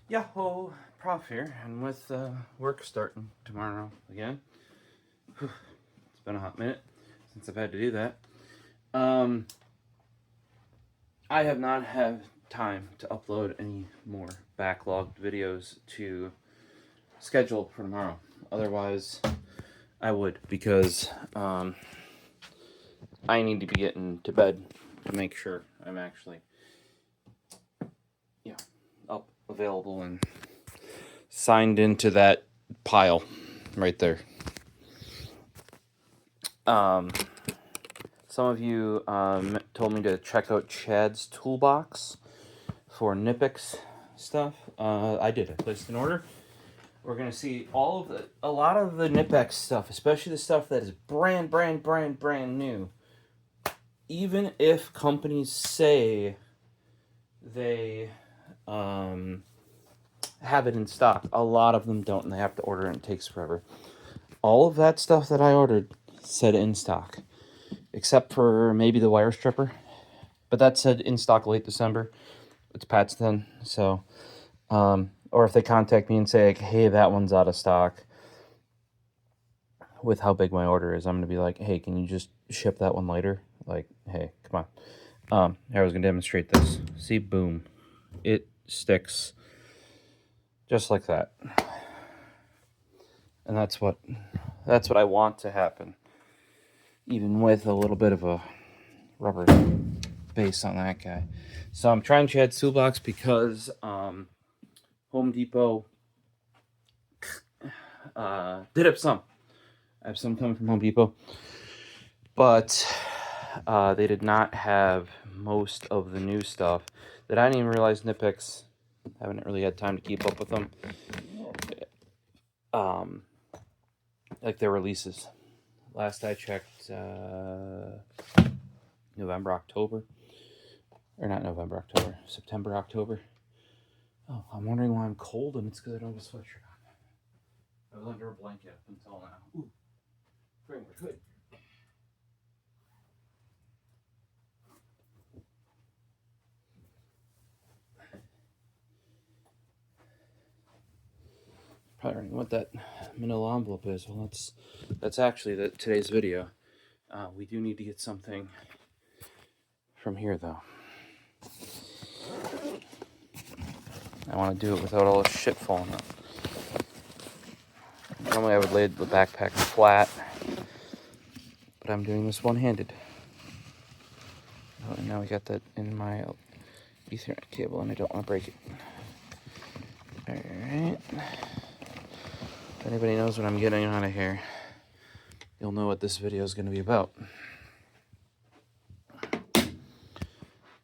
Yahoo! Prof here, and with work starting tomorrow again. It's been a hot minute since I've had to do that. I have not had time to upload any more backlogged videos to schedule for tomorrow. Otherwise, I would, because I need to be getting to bed to make sure I'm actually up, available, and signed into that pile right there. Some of you told me to check out Chad's toolbox for Nipix stuff. I did. I placed an order. We're gonna see a lot of the Nipix stuff, especially the stuff that is brand new. Even if companies say they have it in stock, a lot of them don't, and they have to order it, and it takes forever. All of that stuff that I ordered said in stock, except for maybe the wire stripper, but that said in stock late December. It's Pat's then, so or if they contact me and say, like, hey, that one's out of stock, with how big my order is, I'm gonna be like, hey, can you just ship that one later? Like, hey, come on. I was gonna demonstrate this. See, boom, it sticks just like that, and that's what I want to happen, even with a little bit of a rubber base on that guy. So I'm trying Chad's toolbox because Home Depot did have some. I have some coming from Home Depot, but they did not have most of the new stuff that I didn't even realize Nipix. Haven't really had time to keep up with them. Like their releases. Last I checked, November, October. Or not November, October. September, October. Oh, I'm wondering why I'm cold, and it's because I don't have a sweatshirt on. I was under a blanket up until now. Ooh, bring my hood. Probably wondering what that manila envelope is. Well, that's actually today's video. We do need to get something from here, though. I want to do it without all this shit falling out. Normally I would lay the backpack flat, but I'm doing this one-handed. Oh, and now we got that in my Ethernet cable, and I don't want to break it. Alright. If anybody knows what I'm getting out of here, you'll know what this video is going to be about.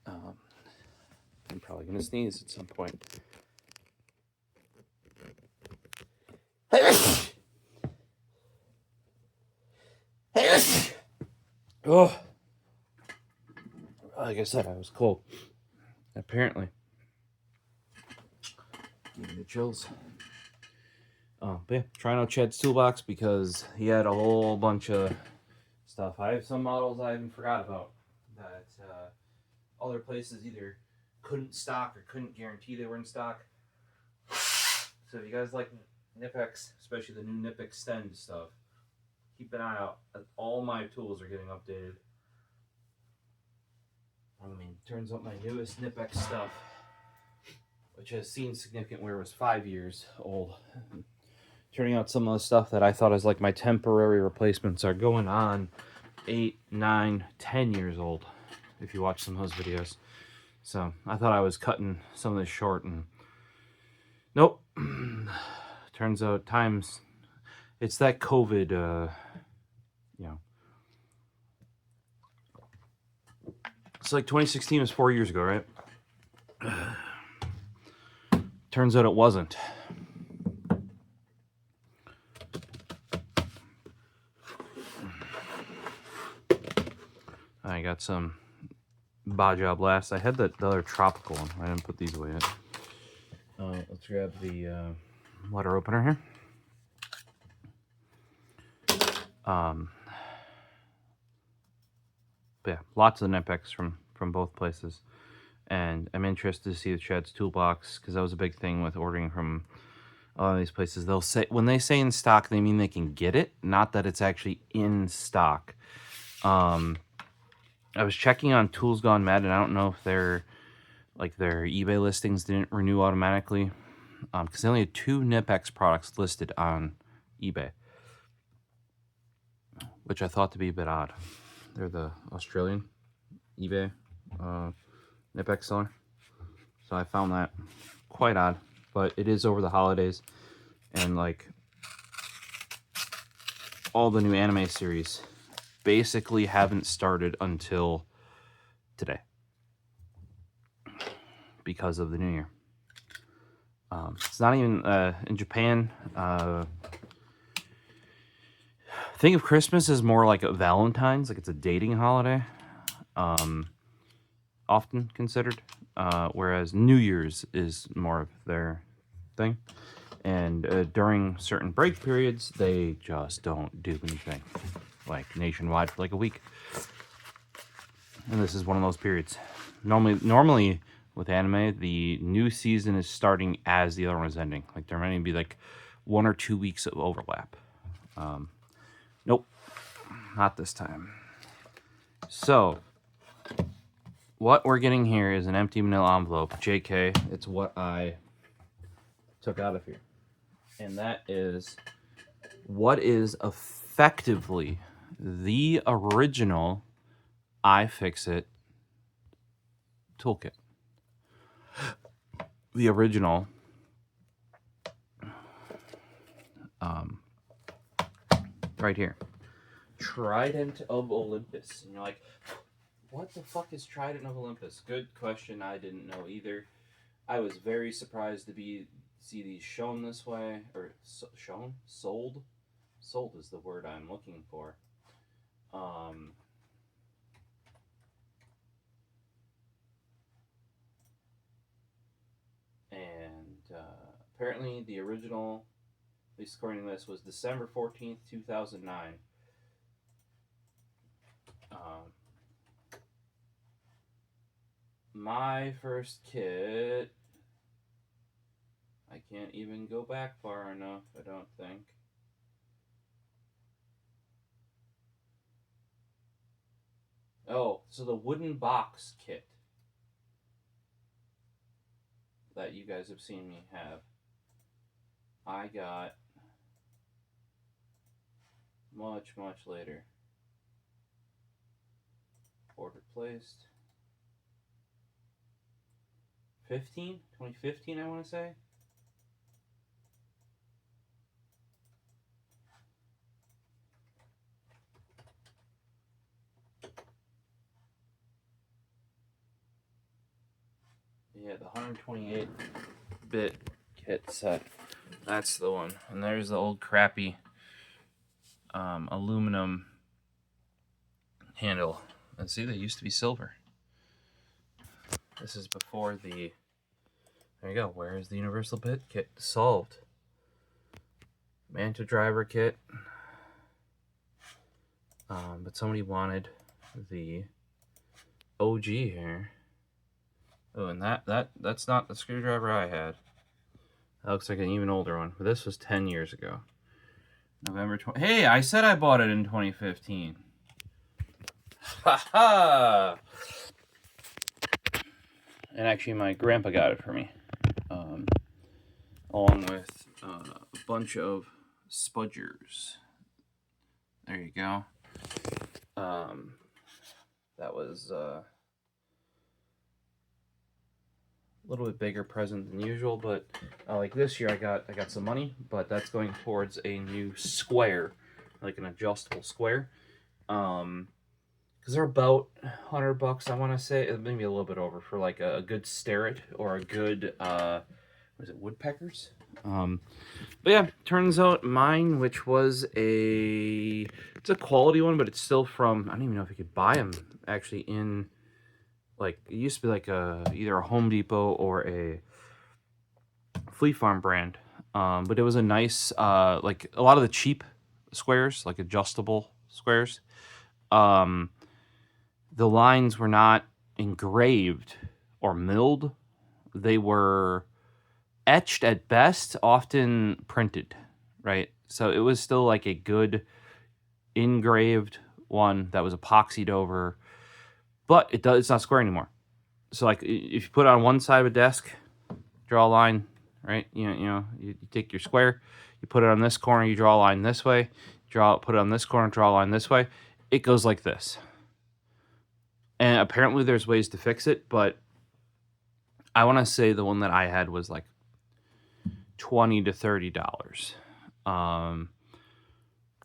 I'm probably going to sneeze at some point. Oh, like I said, I was cold. Apparently, give me the chills. But yeah, trying out Chad's toolbox because he had a whole bunch of stuff. I have some models I even forgot about that other places either couldn't stock or couldn't guarantee they were in stock. So if you guys like Nipix, especially the new Nipix Extend stuff, keep an eye out. All my tools are getting updated. I mean, turns out my newest Nipix stuff, which has seen significant wear, was 5 years old. Turning out some of the stuff that I thought was like my temporary replacements are going on 8, 9, 10 years old, if you watch some of those videos. So I thought I was cutting some of this short, and nope. Turns out it's that COVID, it's like 2016 was 4 years ago, right? Turns out it wasn't. I got some Baja Blast. I had the other tropical one. I didn't put these away yet. Let's grab the letter opener here. But yeah, lots of Nipix from both places. And I'm interested to see the Chad's Toolbox, because that was a big thing with ordering from a lot of these places. They'll say, when they say in stock, they mean they can get it, not that it's actually in stock. I was checking on Tools Gone Mad, and I don't know if their eBay listings didn't renew automatically, because they only had 2 Knipex products listed on eBay, which I thought to be a bit odd. They're the Australian eBay Knipex seller, so I found that quite odd. But it is over the holidays, and like all the new anime series basically haven't started until today because of the new year. It's not even in Japan. Think of Christmas as more like a Valentine's, like it's a dating holiday, often considered, whereas New Year's is more of their thing. And during certain break periods, they just don't do anything, like nationwide for like a week. And this is one of those periods. Normally with anime, the new season is starting as the other one is ending. Like there might be like 1 or 2 weeks of overlap. Nope, not this time. So what we're getting here is an empty manila envelope. JK, it's what I took out of here. And that is what is effectively the original iFixit toolkit. The original right here. Trident of Olympus. And you're like, what the fuck is Trident of Olympus? Good question. I didn't know either. I was very surprised to see these shown this way, or shown? Sold? Sold is the word I'm looking for. And apparently the original, at least according to this, was December 14th, 2009. My first kit, I can't even go back far enough, I don't think. Oh, so the wooden box kit that you guys have seen me have, I got much, much later. Order placed. 2015, I want to say. Yeah, the 128-bit kit set. That's the one. And there's the old crappy aluminum handle. And see, they used to be silver. This is before the... There you go. Where is the universal bit kit? Solved. Manta driver kit. But somebody wanted the OG here. Oh, and that's not the screwdriver I had. That looks like an even older one. But this was 10 years ago. November 20... Hey, I said I bought it in 2015. Ha ha! And actually, my grandpa got it for me. Along with a bunch of spudgers. There you go. That was a little bit bigger present than usual, but like this year I got some money, but that's going towards a new square, like an adjustable square. Because they're about $100, I want to say, maybe a little bit over, for like a good Starrett or a good what is it, woodpeckers? But yeah, turns out mine, which was it's a quality one, but it's still from, I don't even know if you could buy them actually in, like, it used to be like either a Home Depot or a Fleet Farm brand. But it was a nice, like a lot of the cheap squares, like adjustable squares, the lines were not engraved or milled. They were etched at best, often printed, right? So it was still like a good engraved one that was epoxied over, but it's not square anymore. So like if you put it on one side of a desk, draw a line, right? You take your square, you put it on this corner, you draw a line this way, put it on this corner, draw a line this way. It goes like this. And apparently there's ways to fix it, but I want to say the one that I had was like $20 to $30.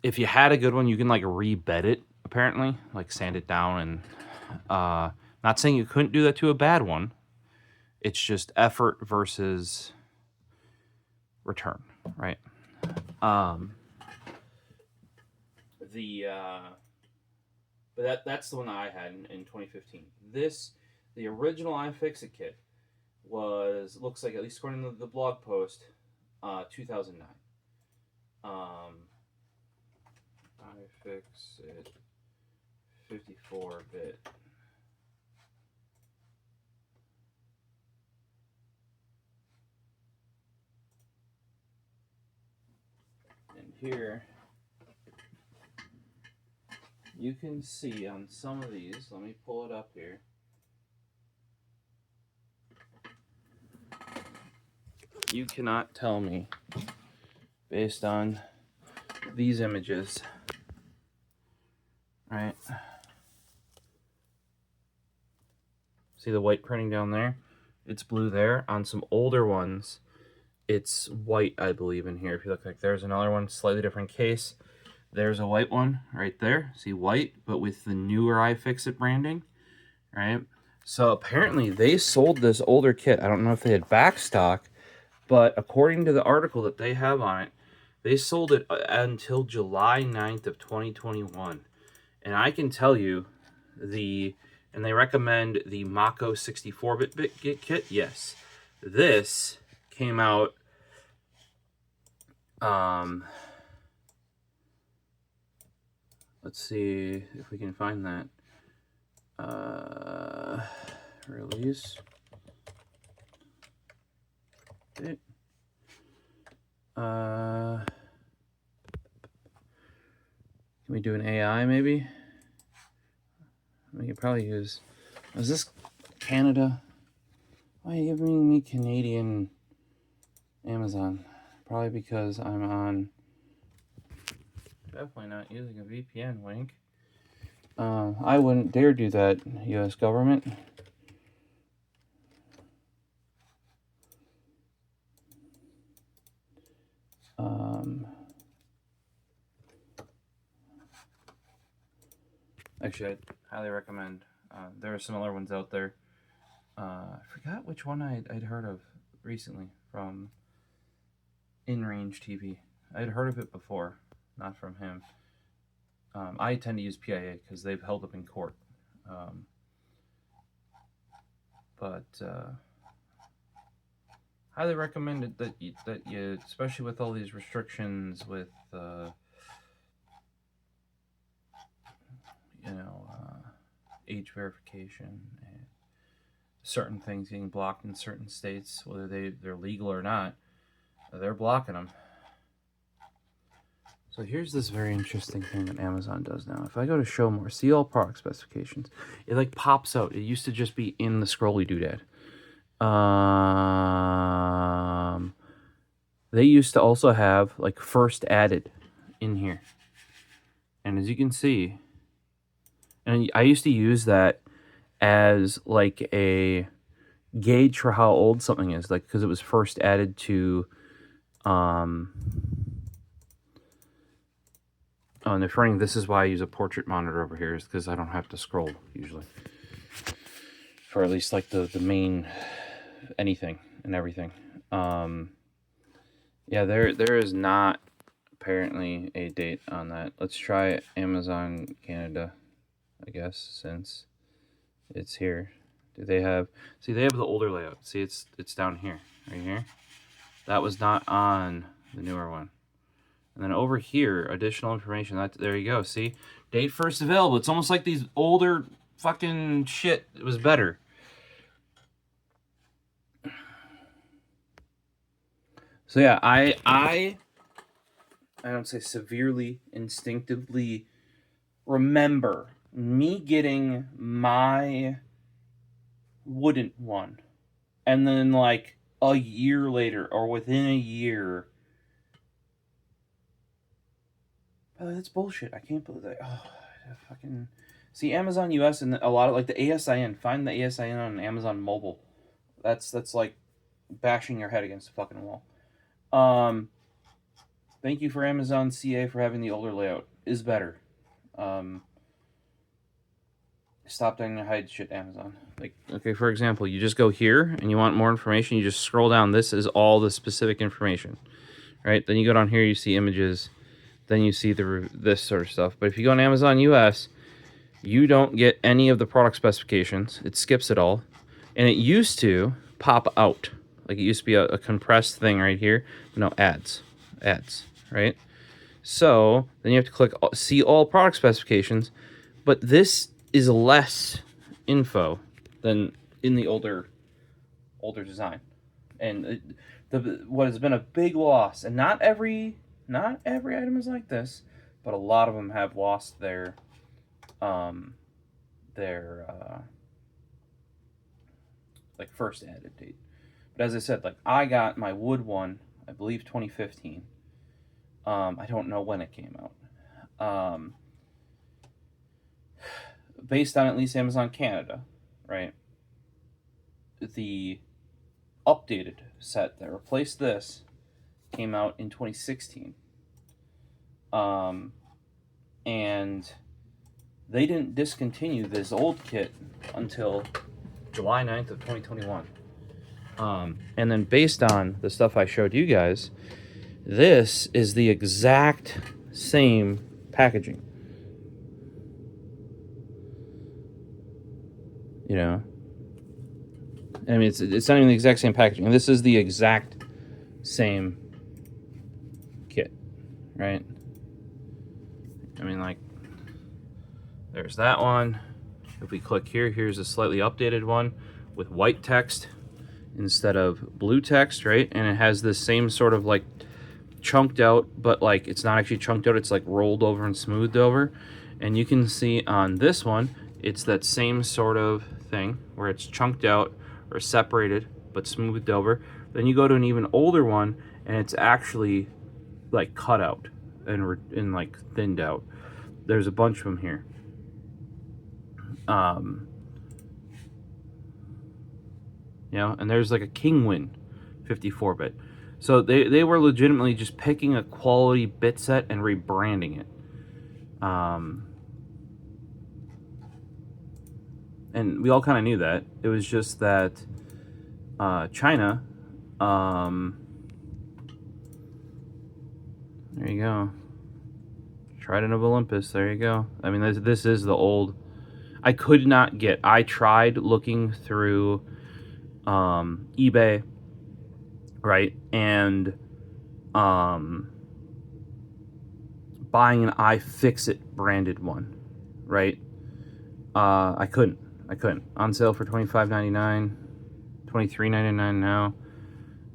If you had a good one, you can like rebed it, apparently, like sand it down. And not saying you couldn't do that to a bad one. It's just effort versus return, right? But that's the one that I had in 2015. The original iFixit kit looks like, at least according to the blog post, 2009. iFixit 54-bit. And here you can see on some of these, let me pull it up here. You cannot tell me, based on these images, right? See the white printing down there? It's blue there. On some older ones, it's white, I believe, in here. If you look, like there's another one, slightly different case. There's a white one right there. See, white, but with the newer iFixit branding, right? So apparently they sold this older kit. I don't know if they had back stock, but according to the article that they have on it, they sold it until July 9th of 2021. And I can tell you, and they recommend the Mako 64-bit kit. Yes, this came out. Let's see if we can find that. Release. Can we do an AI maybe? We could probably use. Is this Canada? Why are you giving me Canadian Amazon? Probably because I'm on. Definitely not using a VPN, wink. I wouldn't dare do that, U.S. government. Actually, I'd highly recommend. There are some other ones out there. I forgot which one I'd heard of recently from InRange TV. I'd heard of it before, not from him. I tend to use PIA because they've held up in court. But highly recommend that you, especially with all these restrictions with age verification and certain things getting blocked in certain states, whether they're legal or not, they're blocking them. So here's this very interesting thing that Amazon does now. If I go to show more, see all product specifications, it like pops out. It used to just be in the scrolly doodad. They used to also have like first added in here. And as you can see, and I used to use that as like a gauge for how old something is, like because it was first added to and if running, this is why I use a portrait monitor over here, is because I don't have to scroll usually for at least like the main anything and everything. Yeah, there is not apparently a date on that. Let's try Amazon Canada, I guess, since it's here. Do they have? See, they have the older layout. See, it's down here, right here. That was not on the newer one. And then over here, additional information. There you go. See, date first available. It's almost like these older fucking shit. It was better. So yeah, I don't say severely, instinctively remember me getting my wooden one, and then like a year later or within a year. Oh, that's bullshit. I can't believe that. Oh, fucking. See, Amazon US and a lot of like the ASIN. Find the ASIN on Amazon Mobile. That's like bashing your head against a fucking wall. Thank you for Amazon CA for having the older layout. Is better. Stop trying to hide shit, Amazon. Like, okay, for example, you just go here and you want more information, you just scroll down. This is all the specific information, right? Then you go down here, you see images, then you see this sort of stuff. But if you go on Amazon US, you don't get any of the product specifications. It skips it all. And it used to pop out. Like, it used to be a compressed thing right here. No, ads, right? So then you have to click see all product specifications. But this is less info than in the older design. And what has been a big loss, and not every item is like this, but a lot of them have lost their like first added date. But as I said, like I got my wood one, I believe 2015. I don't know when it came out. Based on at least Amazon Canada, right? The updated set that replaced this came out in 2016. And they didn't discontinue this old kit until July 9th of 2021. And then based on the stuff I showed you guys, this is the exact same packaging. You know, I mean, it's not even the exact same packaging. And this is the exact same kit, right? I mean, like, there's that one. If we click here, here's a slightly updated one with white text instead of blue text, right? And it has this same sort of like chunked out, but like it's not actually chunked out. It's like rolled over and smoothed over. And you can see on this one, it's that same sort of thing where it's chunked out or separated but smoothed over. Then you go to an even older one and it's actually like cut out and like thinned out. There's a bunch of them here. You know, and there's like a Kingwin 54-bit. So they were legitimately just picking a quality bit set and rebranding it. And we all kind of knew that. It was just that China, there you go. Trident of Olympus, there you go. I mean, this is the old. I could not get. I tried looking through eBay, right, and buying an iFixit branded one, right. I couldn't. On sale for $25.99, $23.99 now.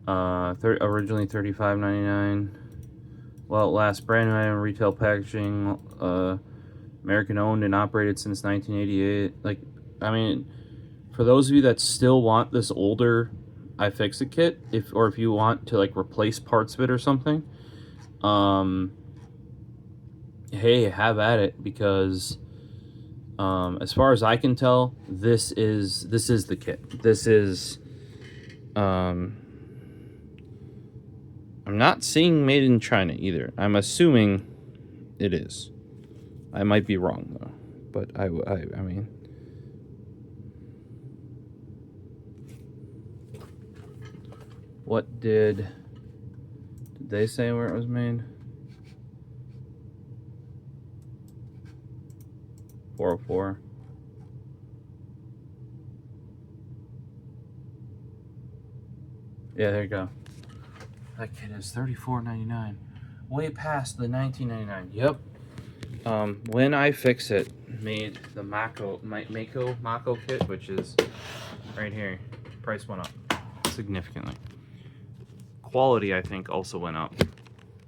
Originally $35.99. Well, last brand new item, retail packaging, American owned and operated since 1988. Like, I mean, for those of you that still want this older iFixit kit, if you want to like replace parts of it or something, hey, have at it, because as far as I can tell, this is the kit. This is I'm not seeing made in China either. I'm assuming it is. I might be wrong though, but I mean, what did they say where it was made? 404. Yeah, there you go. That kit is $34.99. Way past the $19.99. Yep. When iFixit made the Mako kit, which is right here, price went up significantly. quality, I think, also went up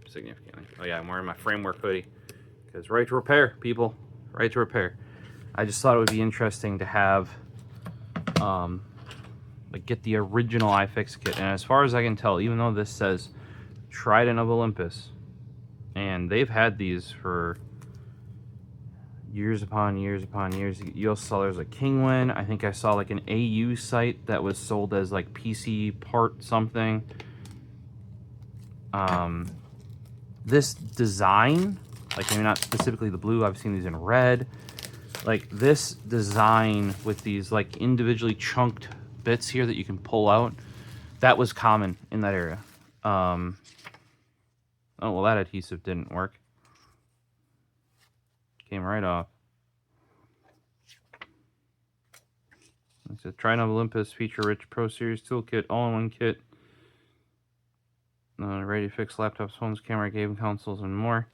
significantly. Oh yeah, I'm wearing my framework hoodie because right to repair, people, right to repair. I just thought it would be interesting to have, like, get the original iFixit kit. And as far as I can tell, even though this says Trident of Olympus, and they've had these for years upon years upon years. You also saw there's a Kingwin. I think I saw like an AU site that was sold as like PC part something. This design, like maybe not specifically the blue, I've seen these in red. Like this design with these like individually chunked bits here that you can pull out, that was common in that area. Oh, well, that adhesive didn't work. Came right off. It's a Trident Olympus feature-rich Pro Series Toolkit, all-in-one kit. Ready to fix laptops, phones, camera, gaming consoles, and more.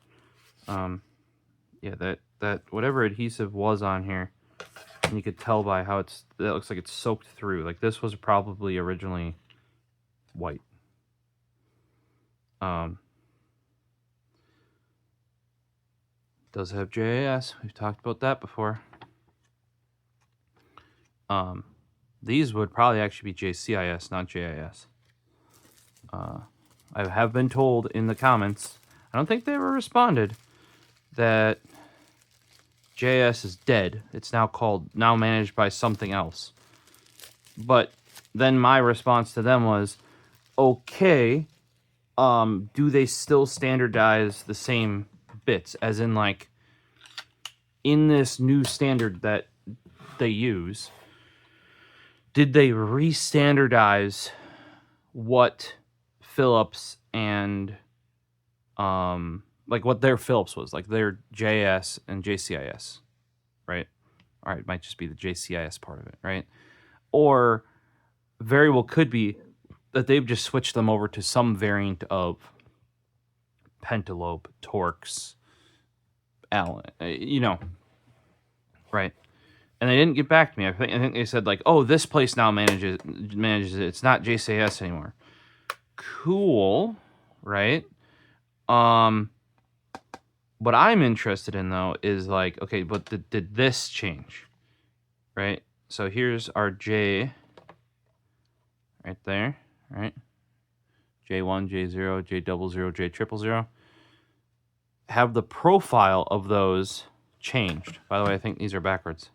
Yeah, that whatever adhesive was on here, and you could tell by how that looks like it's soaked through. Like this was probably originally white. Does have JAS. We've talked about that before. These would probably actually be JCIS, not JIS. I have been told in the comments, I don't think they ever responded, that JS is dead. It's now managed by something else. But then my response to them was, okay, do they still standardize the same bits? As in, like, in this new standard that they use, did they re-standardize what Philips and like what their Philips was, like their JS and JCIS, right? All right, it might just be the JCIS part of it, right? Or very well could be that they've just switched them over to some variant of Pentalobe, Torx, Allen, right? And they didn't get back to me. I think they said like, "Oh, this place now manages it. It's not JCIS anymore." Cool, right? What I'm interested in though is like, okay, but did this change, right? So here's our J, right there, right? J1, J0, J00, J000. Have the profile of those changed? By the way, I think these are backwards.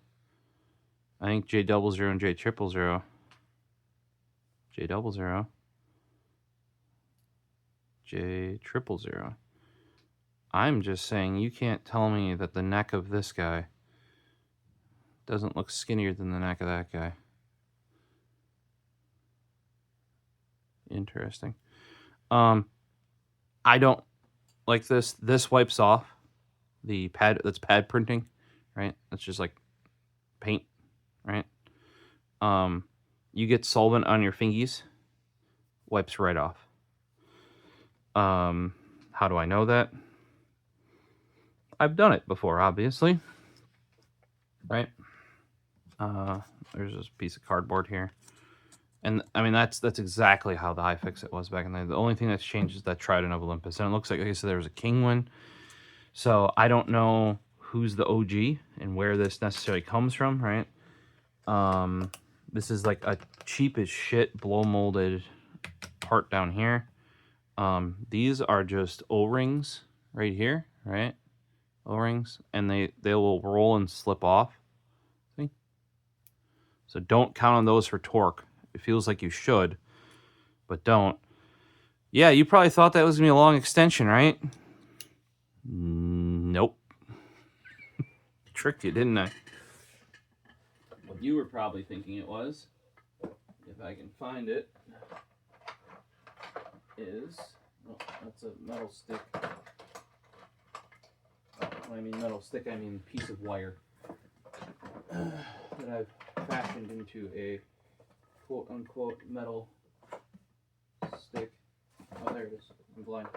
I think J00 and J000, J00, J000. I'm just saying you can't tell me that the neck of this guy doesn't look skinnier than the neck of that guy. Interesting. I don't like this. This wipes off the pad. That's pad printing, right? That's just like paint, right? You get solvent on your fingies, wipes right off. How do I know that? I've done it before, obviously, right? There's this piece of cardboard here. And I mean, that's exactly how the iFixit was back in the day. The only thing that's changed is that Trident of Olympus. And it looks like I said, there was a Kingwin. So I don't know who's the OG and where this necessarily comes from, right? This is like a cheap as shit blow molded part down here. These are just O-rings right here, right? O-rings, and they will roll and slip off. See? So don't count on those for torque. It feels like you should, but don't. Yeah, you probably thought that was gonna be a long extension, right? Nope. Tricked you, didn't I? What you were probably thinking it was, if I can find it, is, oh, that's a metal stick. When I mean metal stick, I mean piece of wire that I've fashioned into a quote-unquote metal stick. Oh, there it is. I'm blind.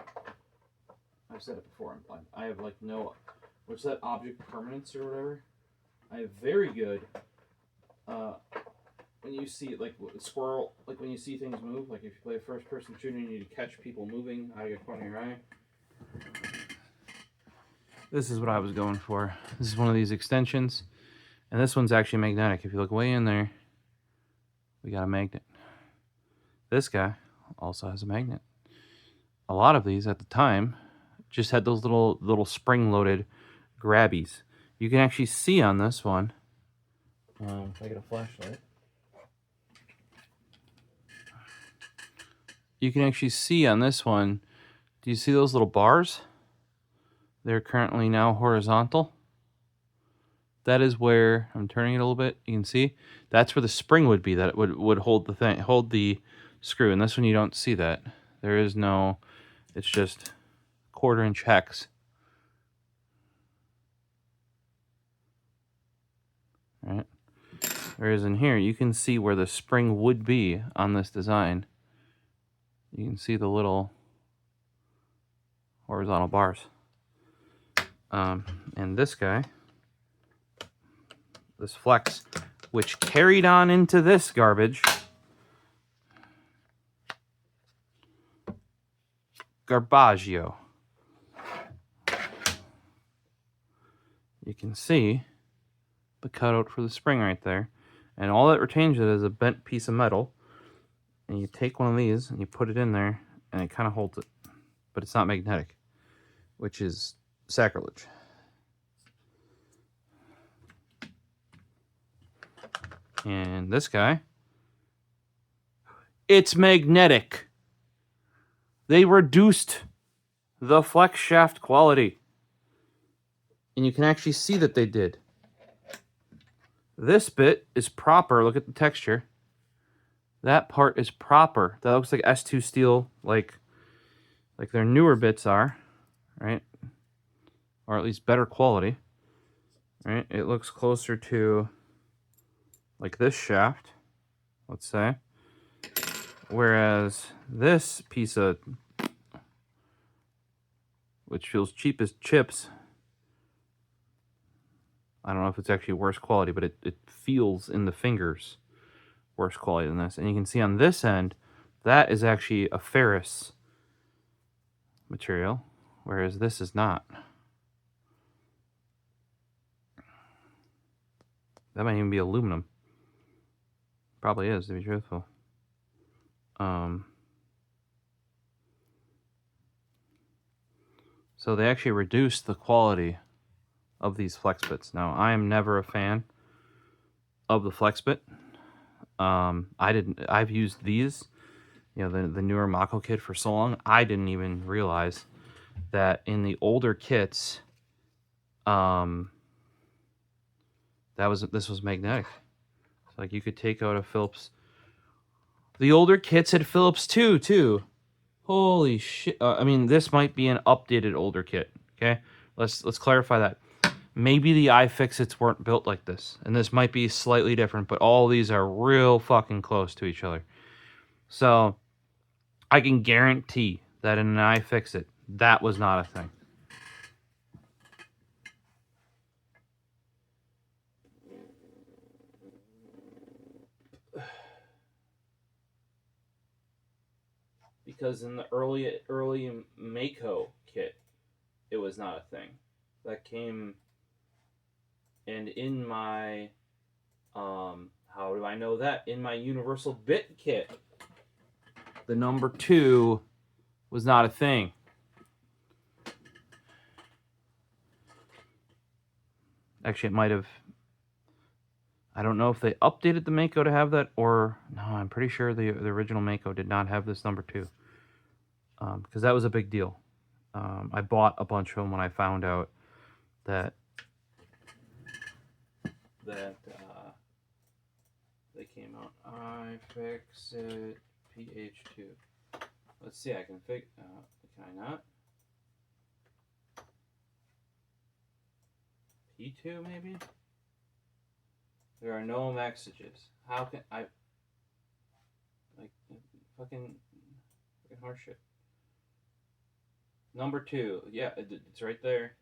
I've said it before, I'm blind. I have like no, what's that, object permanence or whatever? I have very good when you see like a squirrel, like when you see things move, like if you play a first-person shooter, you need to catch people moving out of your corner of your eye. This is what I was going for. This is one of these extensions, and this one's actually magnetic. If you look way in there, we got a magnet. This guy also has a magnet. A lot of these at the time just had those little spring-loaded grabbies. You can actually see on this one. If I get a flashlight, you can actually see on this one. Do you see those little bars? They're currently now horizontal. That is where I'm turning it a little bit. You can see that's where the spring would be. That it would hold the thing, hold the screw. And this one you don't see that. There is no. It's just 1/4-inch hex. All right. Whereas in here, you can see where the spring would be on this design. You can see the little horizontal bars. And this guy, this flex, which carried on into this garbage, garbaggio. You can see the cutout for the spring right there. And all that retains it is a bent piece of metal. And you take one of these and you put it in there and it kind of holds it. But it's not magnetic, which is sacrilege. And this guy, it's magnetic. They reduced the flex shaft quality. And you can actually see that they did. This bit is proper. Look at the texture. That part is proper. That looks like S2 steel, like their newer bits are, right? Or at least better quality, right? It looks closer to like this shaft, let's say. Whereas this piece of, which feels cheap as chips, I don't know if it's actually worse quality, but it feels in the fingers worse quality than this. And you can see on this end, that is actually a ferrous material, whereas this is not. That might even be aluminum. Probably is, to be truthful. So they actually reduced the quality of these flex bits. Now, I am never a fan of the flex bit. I've used these, you know, the newer Mako kit for so long. I didn't even realize that in the older kits, this was magnetic. So, like, you could take out a Phillips. The older kits had Phillips too. Holy shit! I mean, this might be an updated older kit. Okay, let's clarify that. Maybe the iFixits weren't built like this, and this might be slightly different, but all these are real fucking close to each other. So I can guarantee that in an iFixit, that was not a thing. Because in the early Mako kit, it was not a thing. That came, and in my, how do I know that? In my Universal Bit kit, the number 2 was not a thing. Actually, it might have. I don't know if they updated the Mako to have that, or no, I'm pretty sure the original Mako did not have this number 2. Because that was a big deal. I bought a bunch of them when I found out that they came out. iFixit PH2. Let's see. I can figure. Can I not? P2 maybe. There are no messages. How can I? Like fucking horseshit. Number 2, yeah, it's right there.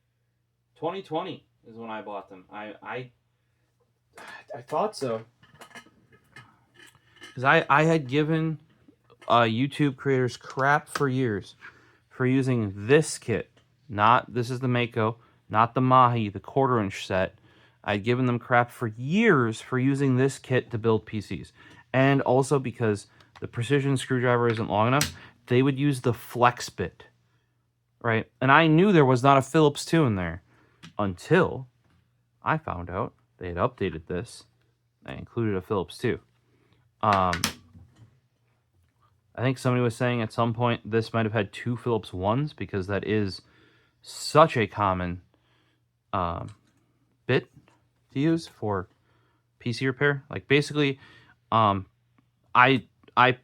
2020 is when I bought them. I thought so. because I had given YouTube creators crap for years for using this kit. This is the Mako, not the Mahi, the 1/4-inch set. I'd given them crap for years for using this kit to build PCs. And also because the precision screwdriver isn't long enough, they would use the flex bit, right? And I knew there was not a Phillips 2 in there until I found out they had updated this. They included a Phillips 2. I think somebody was saying at some point this might have had 2 Phillips 1s because that is such a common bit to use for PC repair. Like basically, I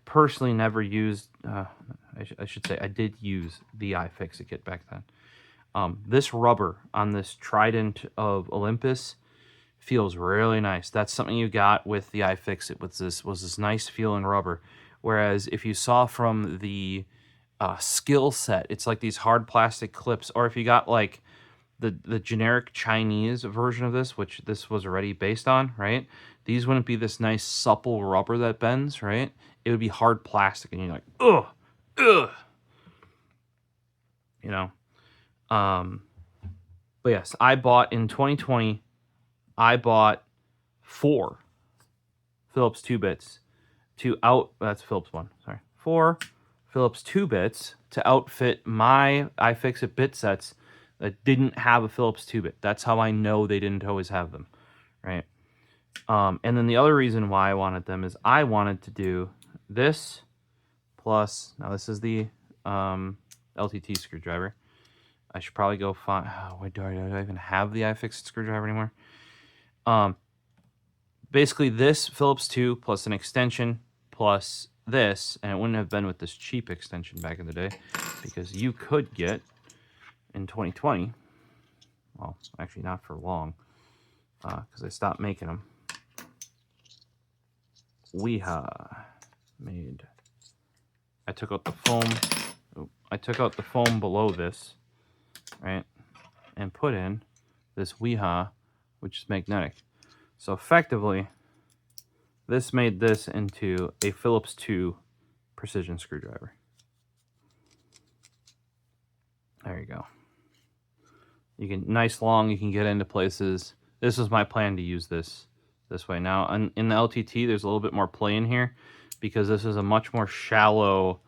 personally never used. I should say I did use the iFixit kit back then. This rubber on this Trident of Olympus feels really nice. That's something you got with the iFixit. Was this nice feeling rubber. Whereas if you saw from the skill set, it's like these hard plastic clips. Or if you got like the generic Chinese version of this, which this was already based on, right? These wouldn't be this nice supple rubber that bends, right? It would be hard plastic, and you're like, ugh, ugh. You know? But yes, I bought in 2020, I bought 4 Phillips 2 bits that's Phillips 1, sorry. 4 Phillips 2 bits to outfit my iFixit bit sets that didn't have a Phillips 2 bit. That's how I know they didn't always have them, right? And then the other reason why I wanted them is I wanted to do this plus, now this is the LTT screwdriver. I should probably go find, do I even have the iFixit screwdriver anymore? Basically this Phillips 2 plus an extension plus this, and it wouldn't have been with this cheap extension back in the day, because you could get in 2020, well, actually not for long, because I stopped making them. Wiha made. I took out the foam. I took out the foam below this, right, and put in this Wiha, which is magnetic. So effectively, this made this into a Phillips 2 precision screwdriver. There you go. You can, nice long, you can get into places. This was my plan to use this way. Now, in the LTT, there's a little bit more play in here because this is a much more shallow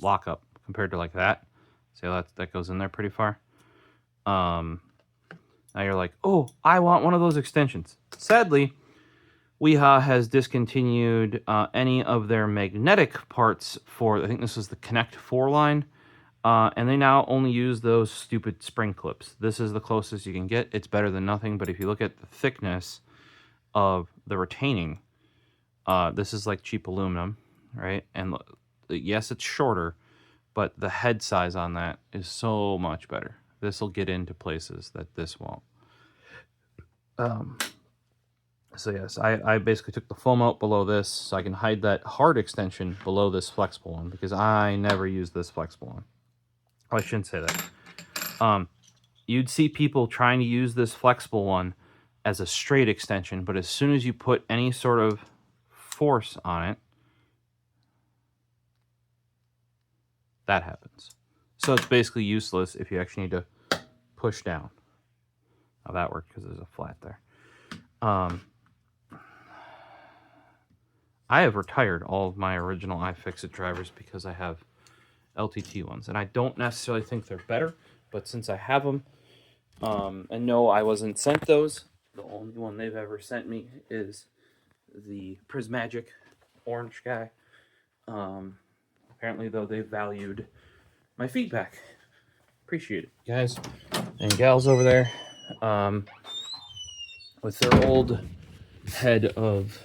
lockup compared to like that. See how that goes in there pretty far? Now you're like, oh, I want one of those extensions. Sadly, Wiha has discontinued any of their magnetic parts for, I think this is the Connect 4 line. And they now only use those stupid spring clips. This is the closest you can get. It's better than nothing, but if you look at the thickness of the retaining, this is like cheap aluminum, right? And yes, it's shorter, but the head size on that is so much better. This will get into places that this won't. So yes, I basically took the foam out below this so I can hide that hard extension below this flexible one, because I never use this flexible one. Oh, I shouldn't say that. You'd see people trying to use this flexible one as a straight extension, but as soon as you put any sort of force on it, that happens. So it's basically useless if you actually need to push down. Now that worked because there's a flat there. I have retired all of my original iFixit drivers because I have LTT ones, and I don't necessarily think they're better, but since I have them, and no, I wasn't sent those. The only one they've ever sent me is the Prismagic orange guy. Apparently, though, they valued my feedback. Appreciate it, guys and gals over there. With their old head of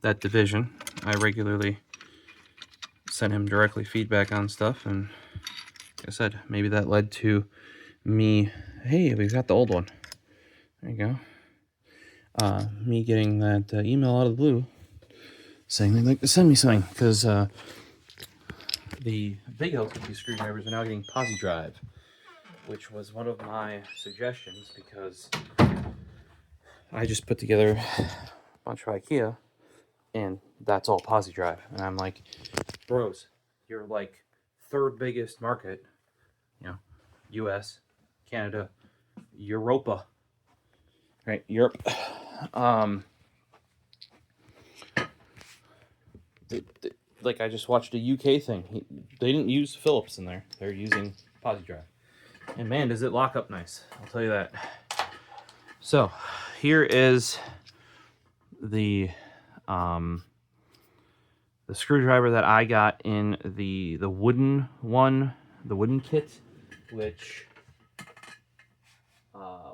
that division, I regularly send him directly feedback on stuff, and like I said, maybe that led to me, hey, we've got the old one. There you go. Me getting that email out of the blue saying they'd like to send me something, because the big LTT screwdrivers are now getting Posi Drive, which was one of my suggestions, because I just put together a bunch of IKEA, and that's all posi drive. And I'm like, bros, you're like third biggest market, you know, US, Canada, Europa, right? Europe. Like I just watched a UK thing. They didn't use Philips in there. They're using posi drive. And man, does it lock up nice. I'll tell you that. So here is the screwdriver that I got in the wooden one, the wooden kit, which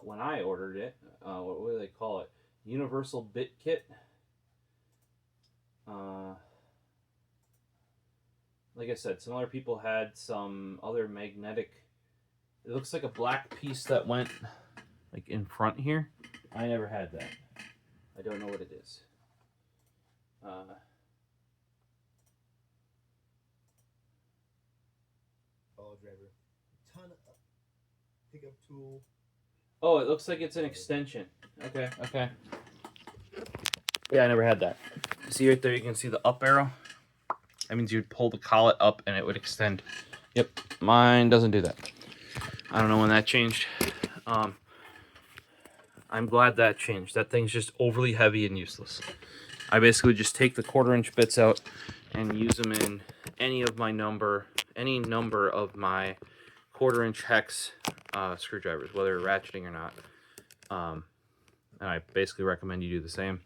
when I ordered it, what do they call it? Universal bit kit. Like I said, some other people had some other magnetic. It looks like a black piece that went like in front here. I never had that. I don't know what it is. Driver. Ton of pickup tool. Oh, it looks like it's an extension. Okay, okay. Yeah, I never had that. See right there, you can see the up arrow. That means you'd pull the collet up and it would extend. Yep, mine doesn't do that. I don't know when that changed. I'm glad that changed. That thing's just overly heavy and useless. I basically just take the 1/4-inch bits out and use them in any number of my 1/4-inch hex screwdrivers, whether ratcheting or not. And I basically recommend you do the same.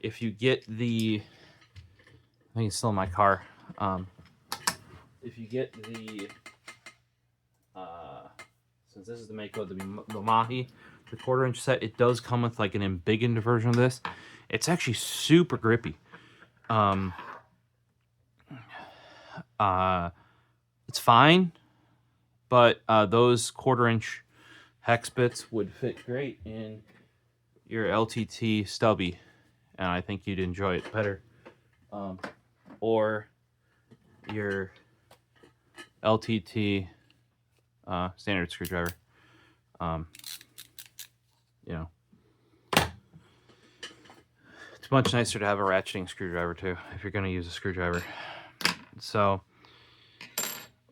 If you get the, I think it's still in my car. If you get the, since this is the Mako, the Mahi, the 1/4-inch set, it does come with like an embiggened version of this. It's actually super grippy. It's fine, but those 1/4-inch hex bits would fit great in your LTT stubby, and I think you'd enjoy it better. Or your LTT standard screwdriver. You know, it's much nicer to have a ratcheting screwdriver too if you're going to use a screwdriver. So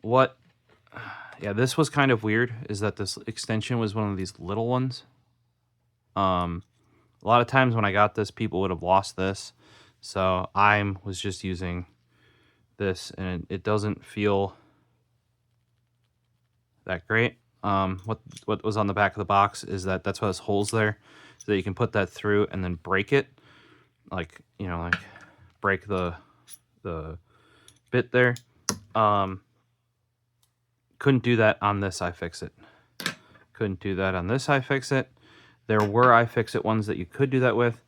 yeah, this was kind of weird, is that this extension was one of these little ones. A lot of times when I got this, people would have lost this. So I was just using this, and it doesn't feel that great. What was on the back of the box is that's why there's holes there, so that you can put that through and then break it. Like, you know, like break the bit there. Couldn't do that on this iFixit. Couldn't do that on this iFixit. There were iFixit ones that you could do that with.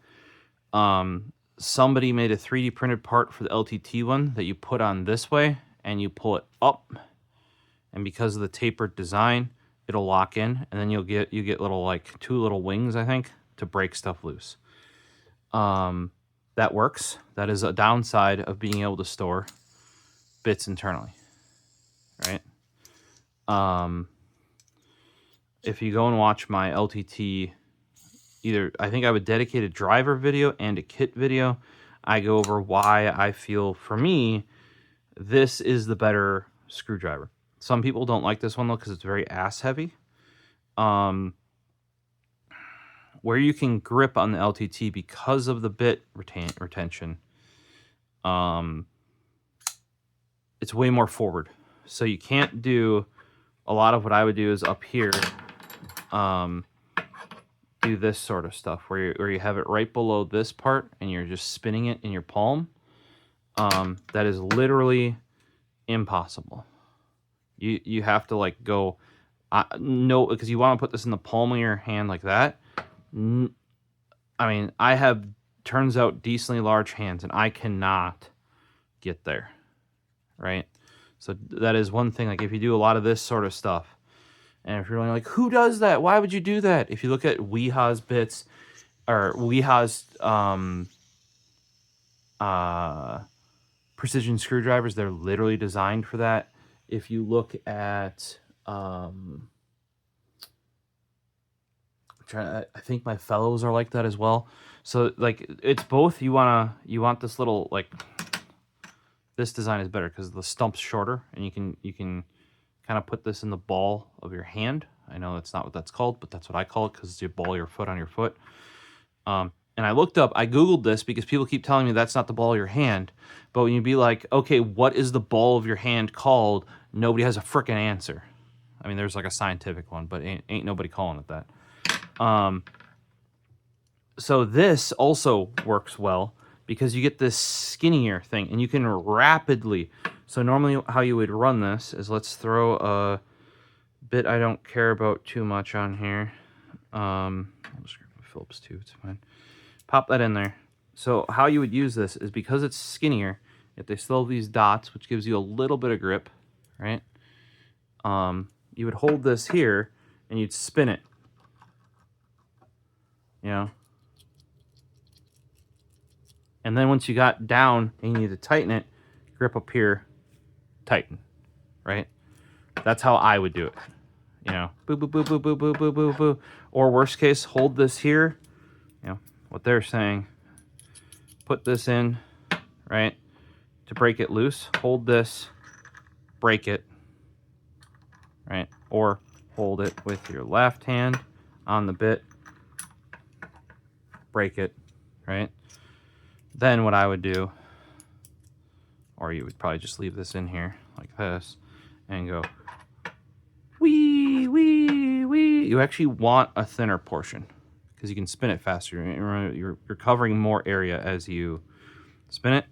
Somebody made a 3D printed part for the LTT one that you put on this way, and you pull it up, and because of the tapered design, it'll lock in, and then you get little, like, 2 little wings, I think, to break stuff loose. That works. That is a downside of being able to store bits internally, right? If you go and watch my LTT, I think I have a dedicated driver video and a kit video. I go over why I feel, for me, this is the better screwdriver. Some people don't like this one though because it's very ass heavy. Where you can grip on the LTT because of the bit retention, it's way more forward. So you can't do a lot of what I would do is up here. Do this sort of stuff where you have it right below this part and you're just spinning it in your palm. That is literally impossible. You have to like go, no, because you want to put this in the palm of your hand like that. I mean, I have, turns out, decently large hands, and I cannot get there, right? So that is one thing. Like if you do a lot of this sort of stuff, and if you're like, who does that? Why would you do that? If you look at Wiha's bits, or Wiha's precision screwdrivers, they're literally designed for that. If you look at, I'm trying I think my fellows are like that as well. So like it's both. You want this little like, this design is better because the stump's shorter and you can kind of put this in the ball of your hand. I know that's not what that's called, but that's what I call it because it's your ball of your foot on your foot. And I Googled this because people keep telling me that's not the ball of your hand. But when you be like, okay, what is the ball of your hand called? Nobody has a frickin' answer. I mean, there's like a scientific one, but ain't nobody calling it that. So this also works well because you get this skinnier thing and you can rapidly. So normally how you would run this is, let's throw a bit I don't care about too much on here. I'll just grab my Phillips too, it's fine. Pop that in there. So how you would use this is, because it's skinnier, if they still have these dots, which gives you a little bit of grip, right? You would hold this here and you'd spin it. You know? And then once you got down and you need to tighten it, grip up here, tighten, right? That's how I would do it. You know, boo, boo, boo, boo, boo, boo, boo, boo, boo. Or worst case, hold this here. You know, what they're saying, put this in, right? To break it loose, hold this, break it, right? Or hold it with your left hand on the bit, break it, right? Then what I would do, or you would probably just leave this in here like this and go wee, wee, wee. You actually want a thinner portion because you can spin it faster. You're covering more area as you spin it.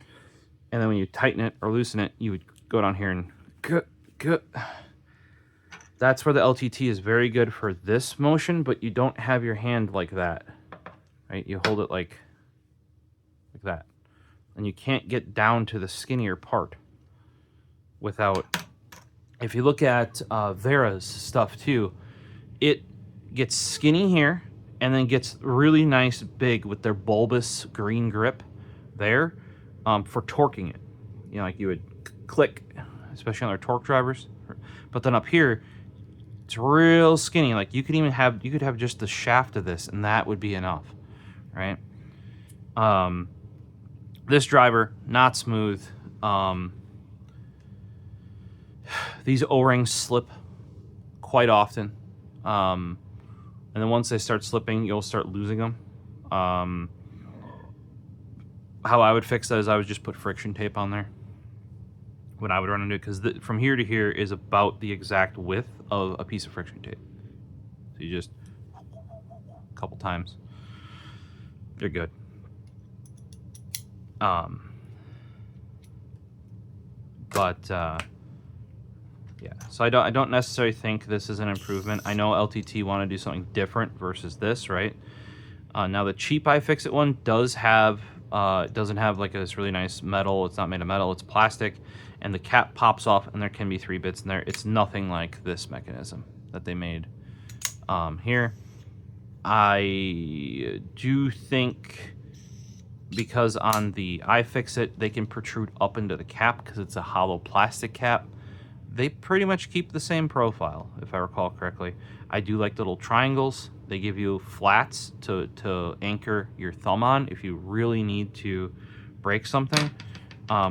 And then when you tighten it or loosen it, you would go down here and gut. That's where the LTT is very good for this motion, but you don't have your hand like that, right? You hold it like that. And you can't get down to the skinnier part without... If you look at Vera's stuff too, it gets skinny here and then gets really nice big with their bulbous green grip there for torquing it. You know, like you would click, especially on their torque drivers. But then up here, it's real skinny. Like you could have just the shaft of this and that would be enough, right? This driver, not smooth. These O-rings slip quite often. And then once they start slipping, you'll start losing them. How I would fix that is I would just put friction tape on there when I would run into it, because from here to here is about the exact width of a piece of friction tape. So you just a couple times, you're good. Yeah, so I don't necessarily think this is an improvement. I know LTT want to do something different versus this, right? Now the cheap iFixit one doesn't have like this really nice metal. It's not made of metal, it's plastic, and the cap pops off and there can be 3 bits in there. It's nothing like this mechanism that they made here. I do think, because on the iFixit they can protrude up into the cap because it's a hollow plastic cap, they pretty much keep the same profile, if I recall correctly. I do like the little triangles. They give you flats to anchor your thumb on if you really need to break something.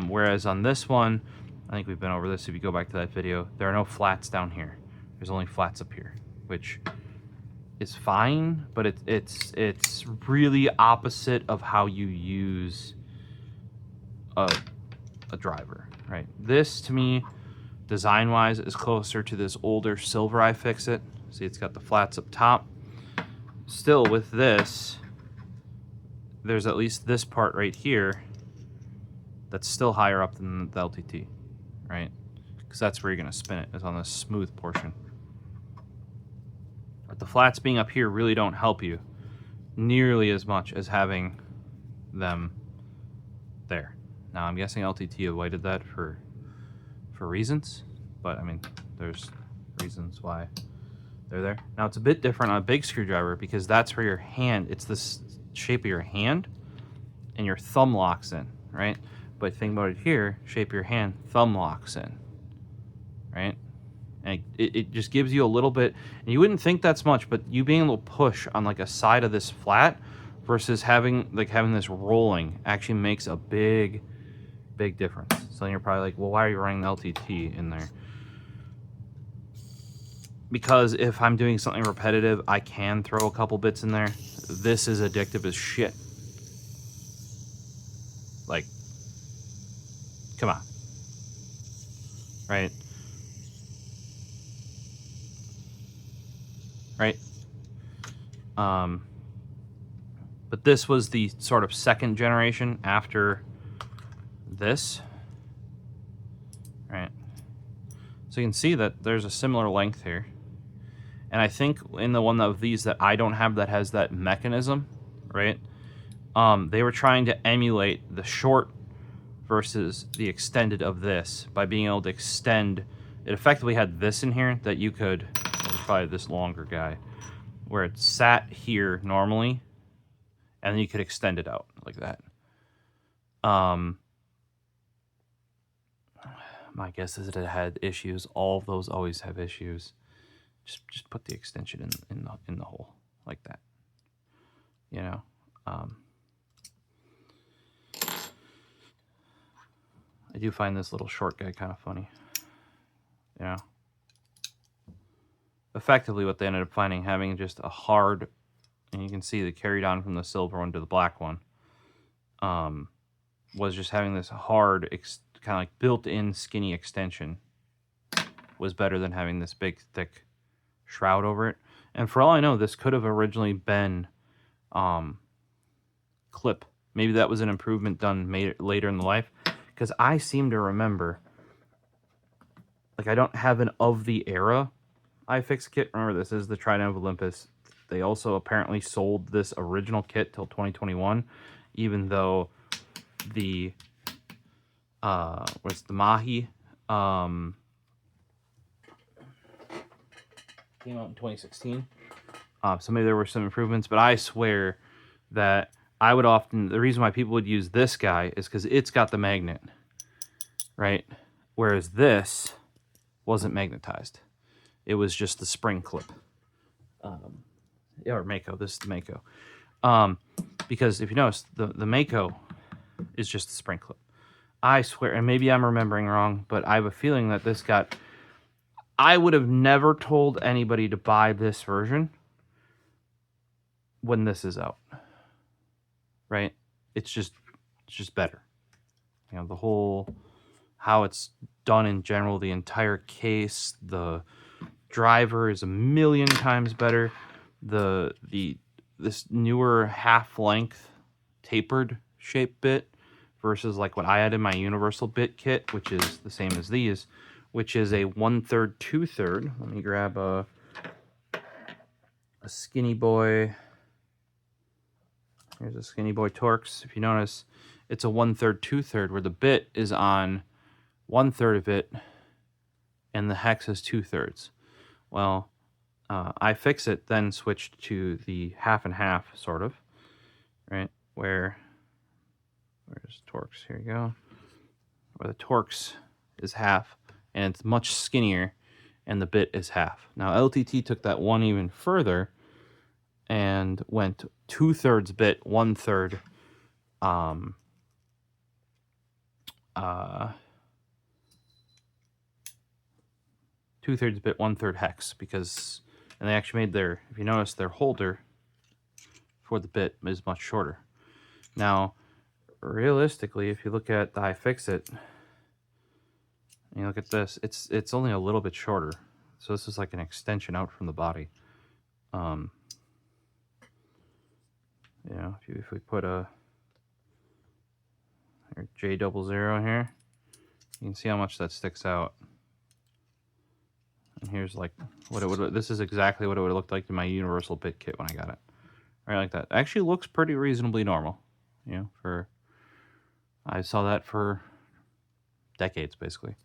Whereas on this one, I think we've been over this if you go back to that video, there are no flats down here. There's only flats up here, which is fine, but it's really opposite of how you use a driver, right? This, to me, design-wise, is closer to this older silver iFixit. See, it's got the flats up top. Still, with this, there's at least this part right here that's still higher up than the LTT, right? Because that's where you're going to spin it, is on this smooth portion. But the flats being up here really don't help you nearly as much as having them there. Now, I'm guessing LTT avoided that for reasons, but I mean, there's reasons why they're there. Now, it's a bit different on a big screwdriver because that's where your hand, it's this shape of your hand and your thumb locks in, right? But think about it here, shape of your hand, thumb locks in, right? And it just gives you a little bit, and you wouldn't think that's much, but you being able to push on like a side of this flat versus having this rolling actually makes a big difference. So then you're probably like, well, why are you running the LTT in there? Because if I'm doing something repetitive, I can throw a couple bits in there. This is addictive as shit. Like, come on. Right? Right? But this was the sort of second generation after this. Right? So you can see that there's a similar length here. And I think in the one of these that I don't have that has that mechanism, right? They were trying to emulate the short versus the extended of this by being able to extend. It effectively had this in here that you could, well, probably this longer guy, where it sat here normally, and then you could extend it out like that. My guess is that it had issues. All of those always have issues. Just put the extension in the hole like that. You know. I do find this little short guy kind of funny. You know. Effectively, what they ended up finding, having just a hard, and you can see they carried on from the silver one to the black one, was just having this hard, kind of like built-in skinny extension was better than having this big, thick shroud over it. And for all I know, this could have originally been clip. Maybe that was an improvement done later in the life, because I seem to remember, like, I don't have an of the era iFixit kit. Remember, this is the Trident of Olympus. They also apparently sold this original kit till 2021, even though the what's the Mahi came out in 2016. So maybe there were some improvements, but I swear that I would often, the reason why people would use this guy is because it's got the magnet, right? Whereas this wasn't magnetized. It was just the spring clip. Or Mako, this is the Mako. Because if you notice, the Mako is just the spring clip. I swear, and maybe I'm remembering wrong, but I have a feeling that this got... I would have never told anybody to buy this version when this is out. Right? It's just better. You know, the whole... how it's done in general, the entire case, the driver is a million times better. This newer half-length tapered shape bit versus like what I had in my universal bit kit, which is the same as these, which is a 1/3 2/3. Let me grab a Skinny Boy. Here's a Skinny Boy Torx. If you notice, it's a 1/3 2/3 where the bit is on 1/3 of it and the hex is 2/3. Well, iFixit then switched to the half and half, sort of, right? Where's Torx? Here you go. Where the Torx is half, and it's much skinnier, and the bit is half. Now, LTT took that one even further and went 2/3 bit, 1/3 2/3 bit, 1/3 hex, because, and they actually made their, if you notice, their holder for the bit is much shorter. Now, realistically, if you look at the iFixit, and you look at this, it's only a little bit shorter. So this is like an extension out from the body. You know, if we put a J00 here, you can see how much that sticks out. And here's like what it would. This is exactly what it would have looked like in my universal bit kit when I got it. Right, like that. Actually, looks pretty reasonably normal. You know, for I saw that for decades basically,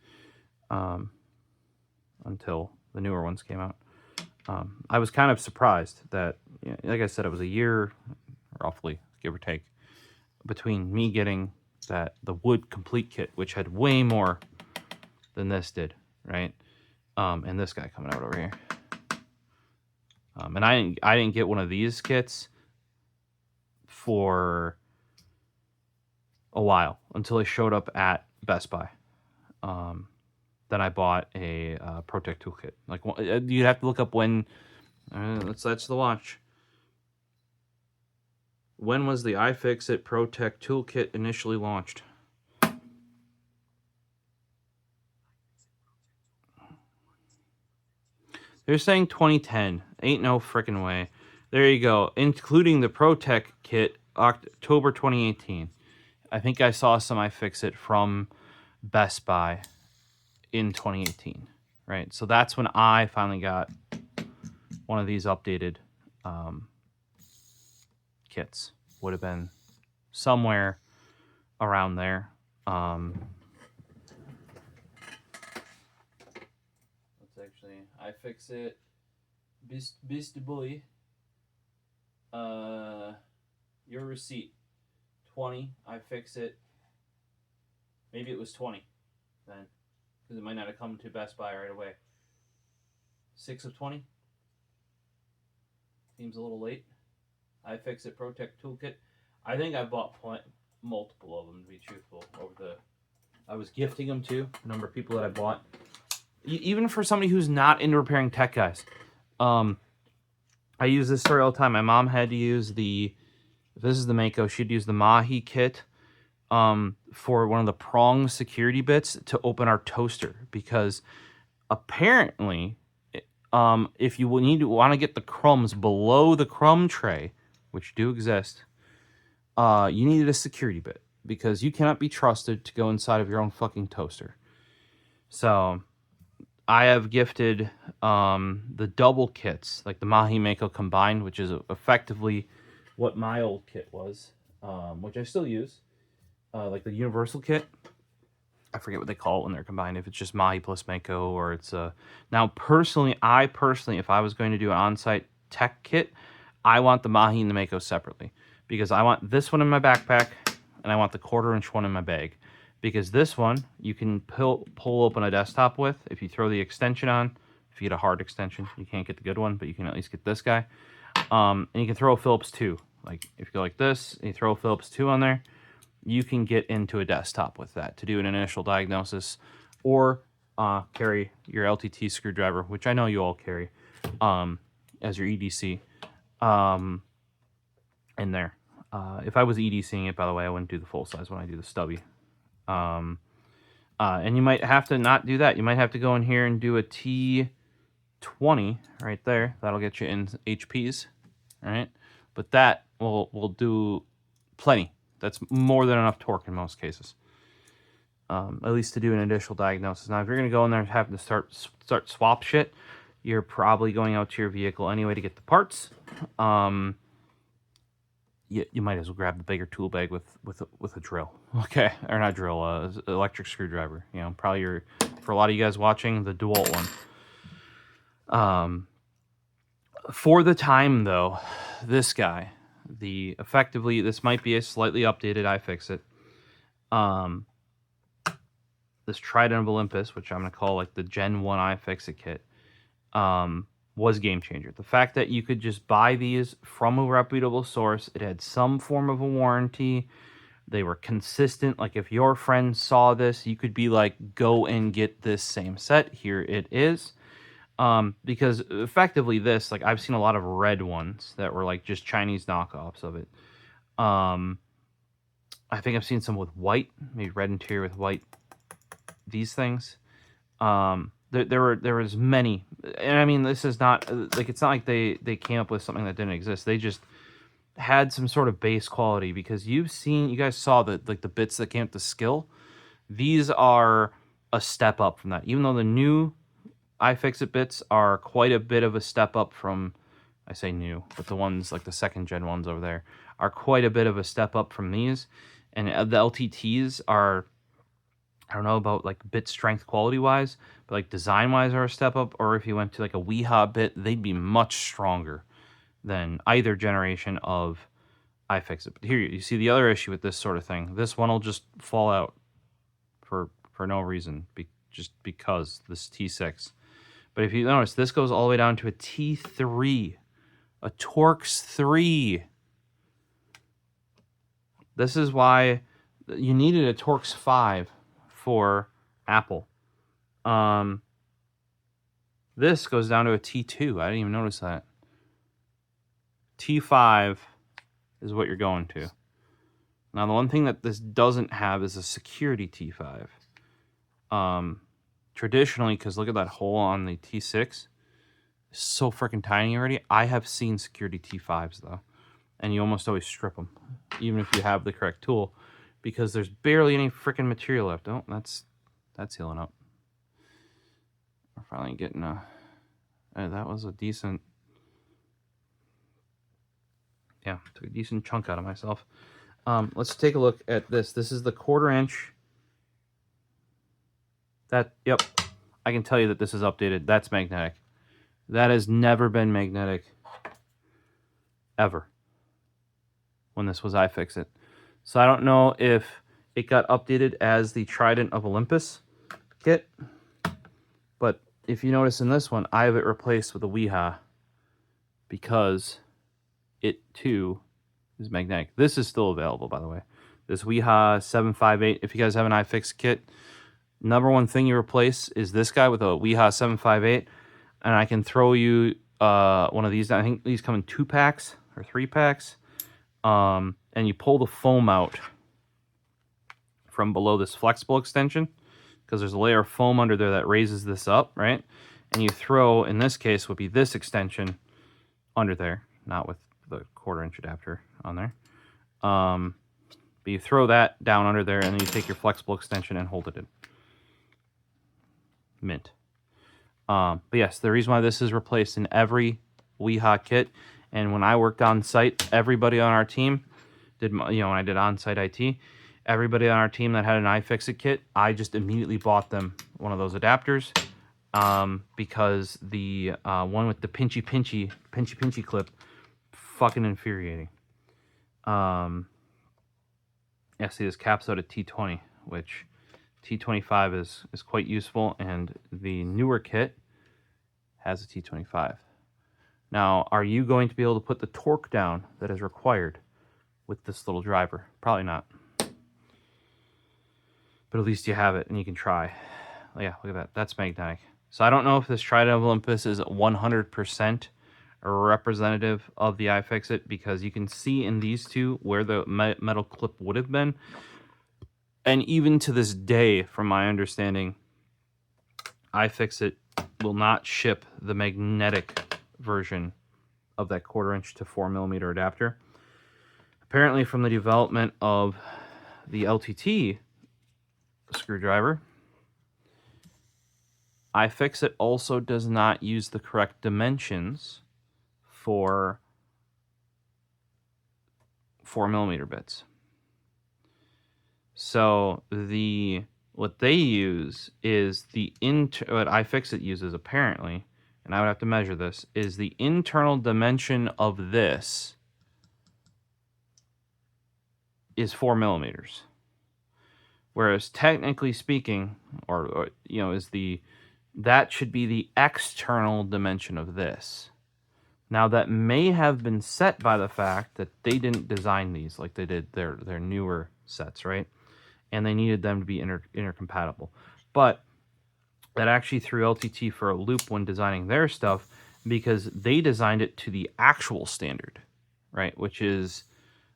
until the newer ones came out. I was kind of surprised that, you know, like I said, it was a year, roughly, give or take, between me getting the wood complete kit, which had way more than this did, right? And this guy coming out over here. And I didn't get one of these kits for a while until it showed up at Best Buy. Then I bought a Pro Tech Toolkit. Like, you'd have to look up when. That's the watch. When was the iFixit Pro Tech Toolkit initially launched? They're saying 2010. Ain't no frickin' way. There you go. Including the Pro Tech kit, October 2018. I think I saw some iFixit from Best Buy in 2018. Right? So that's when I finally got one of these updated kits. Would have been somewhere around there. Let's actually iFixit Beast Boy. Your receipt 20. iFixit. Maybe it was 20 then, because it might not have come to Best Buy right away. 6 of 20. Seems a little late. iFixit Pro Tech Toolkit. I think I bought multiple of them, to be truthful. I was gifting them to a number of people that I bought. Even for somebody who's not into repairing tech, guys. I use this story all the time. My mom had to use if this is the Mako, she'd use the Mahi kit for one of the prong security bits to open our toaster, because apparently if you want to get the crumbs below the crumb tray, which do exist, you needed a security bit, because you cannot be trusted to go inside of your own fucking toaster. So I have gifted the double kits, like the Mahi Mako combined, which is effectively what my old kit was, which I still use, like the universal kit. I forget what they call it when they're combined, if it's just Mahi plus Mako, or it's now personally, if I was going to do an on-site tech kit, I want the Mahi and the Mako separately, because I want this one in my backpack and I want the 1/4-inch one in my bag, because this one you can pull open a desktop with if you throw the extension on. If you get a hard extension, you can't get the good one, but you can at least get this guy. And you can throw a Phillips 2. Like, if you go like this and you throw a Phillips 2 on there, you can get into a desktop with that to do an initial diagnosis, or carry your LTT screwdriver, which I know you all carry, as your EDC in there. If I was EDCing it, by the way, I wouldn't do the full size when I do the stubby. And you might have to not do that. You might have to go in here and do a T20 right there. That'll get you in HPs, all right? But that will do plenty. That's more than enough torque in most cases, at least to do an initial diagnosis. Now, if you're going to go in there and have to start swap shit, you're probably going out to your vehicle anyway to get the parts. You might as well grab the bigger tool bag with a drill, okay? Or not drill, electric screwdriver. You know, probably for a lot of you guys watching, the DeWalt one. For the time though, this guy, effectively this might be a slightly updated iFixit. This Trident of Olympus, which I'm gonna call like the Gen 1 iFixit kit, was a game changer. The fact that you could just buy these from a reputable source, it had some form of a warranty, they were consistent. Like, if your friend saw this, you could be like, go and get this same set, here it is. Because effectively this, like, I've seen a lot of red ones that were like just Chinese knockoffs of it. I think I've seen some with white, maybe red interior with white, these things. There was many, and I mean, this is not like, it's not like they came up with something that didn't exist. They just had some sort of base quality, because you guys saw the bits that came with the skill. These are a step up from that, even though the new iFixit bits are quite a bit of a step up from, I say new, but the ones like the second gen ones over there are quite a bit of a step up from these. And the LTTs are, I don't know about like bit strength quality wise, but like design wise are a step up. Or if you went to like a Wiha bit, they'd be much stronger than either generation of iFixit. But here you see the other issue with this sort of thing. This one will just fall out for no reason, just because this T6. But if you notice, this goes all the way down to a T3, a Torx 3. This is why you needed a Torx 5 for Apple. This goes down to a T2. I didn't even notice that. T5 is what you're going to. Now, the one thing that this doesn't have is a security T5. Traditionally, because look at that hole on the T6. It's so freaking tiny already. I have seen security T5s, though. And you almost always strip them, even if you have the correct tool, because there's barely any freaking material left. Oh, that's healing up. We're finally getting a... that was a decent... Yeah, took a decent chunk out of myself. Let's take a look at this. This is the 1/4 inch. Yep, I can tell you that this is updated. That's magnetic. That has never been magnetic, ever, when this was iFixit. So I don't know if it got updated as the Trident of Olympus kit, but if you notice in this one, I have it replaced with a Wiha because it too is magnetic. This is still available, by the way. This Wiha 758. If you guys have an iFixit kit, number one thing you replace is this guy with a Wiha 758, and I can throw you one of these. I think these come in 2 packs or 3 packs, and you pull the foam out from below this flexible extension because there's a layer of foam under there that raises this up, right? And you throw, in this case, would be this extension under there, not with the 1/4 inch adapter on there. But you throw that down under there, and then you take your flexible extension and hold it in. Mint. But yes, the reason why this is replaced in every Wiha kit, and when I worked on site, everybody on our team did, when I did on-site IT, everybody on our team that had an iFixit kit, I just immediately bought them one of those adapters, because the one with the pinchy clip, fucking infuriating. Yeah, see, this caps out at T20, which T25 is quite useful, and the newer kit has a T25. Now, are you going to be able to put the torque down that is required with this little driver? Probably not. But at least you have it, and you can try. Yeah, look at that. That's magnetic. So I don't know if this Trident of Olympus is 100% representative of the iFixit, because you can see in these two where the metal clip would have been. And even to this day, from my understanding, iFixit will not ship the magnetic version of that 1/4 inch to 4mm adapter. Apparently, from the development of the LTT screwdriver, iFixit also does not use the correct dimensions for 4mm bits. So what they use is what iFixit uses apparently, and I would have to measure this, is the internal dimension of this is 4mm. Whereas technically speaking, that should be the external dimension of this. Now, that may have been set by the fact that they didn't design these like they did their newer sets, right? And they needed them to be intercompatible. But that actually threw LTT for a loop when designing their stuff, because they designed it to the actual standard, right? Which is,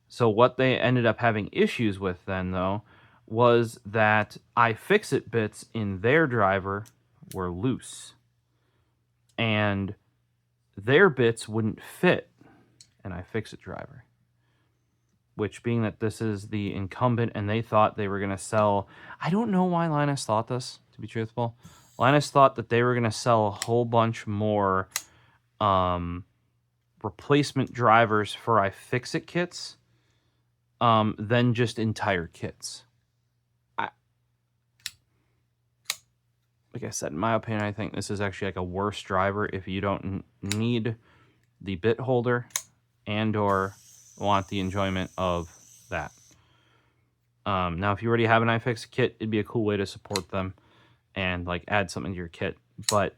so what they ended up having issues with then, though, was that iFixit bits in their driver were loose, and their bits wouldn't fit an iFixit driver, which, being that this is the incumbent and they thought they were going to sell, I don't know why Linus thought this, to be truthful. Linus thought that they were going to sell a whole bunch more replacement drivers for iFixit kits than just entire kits. Like I said, in my opinion, I think this is actually like a worse driver if you don't need the bit holder and or want the enjoyment of that. Now, if you already have an iFixit kit, it'd be a cool way to support them and like add something to your kit. But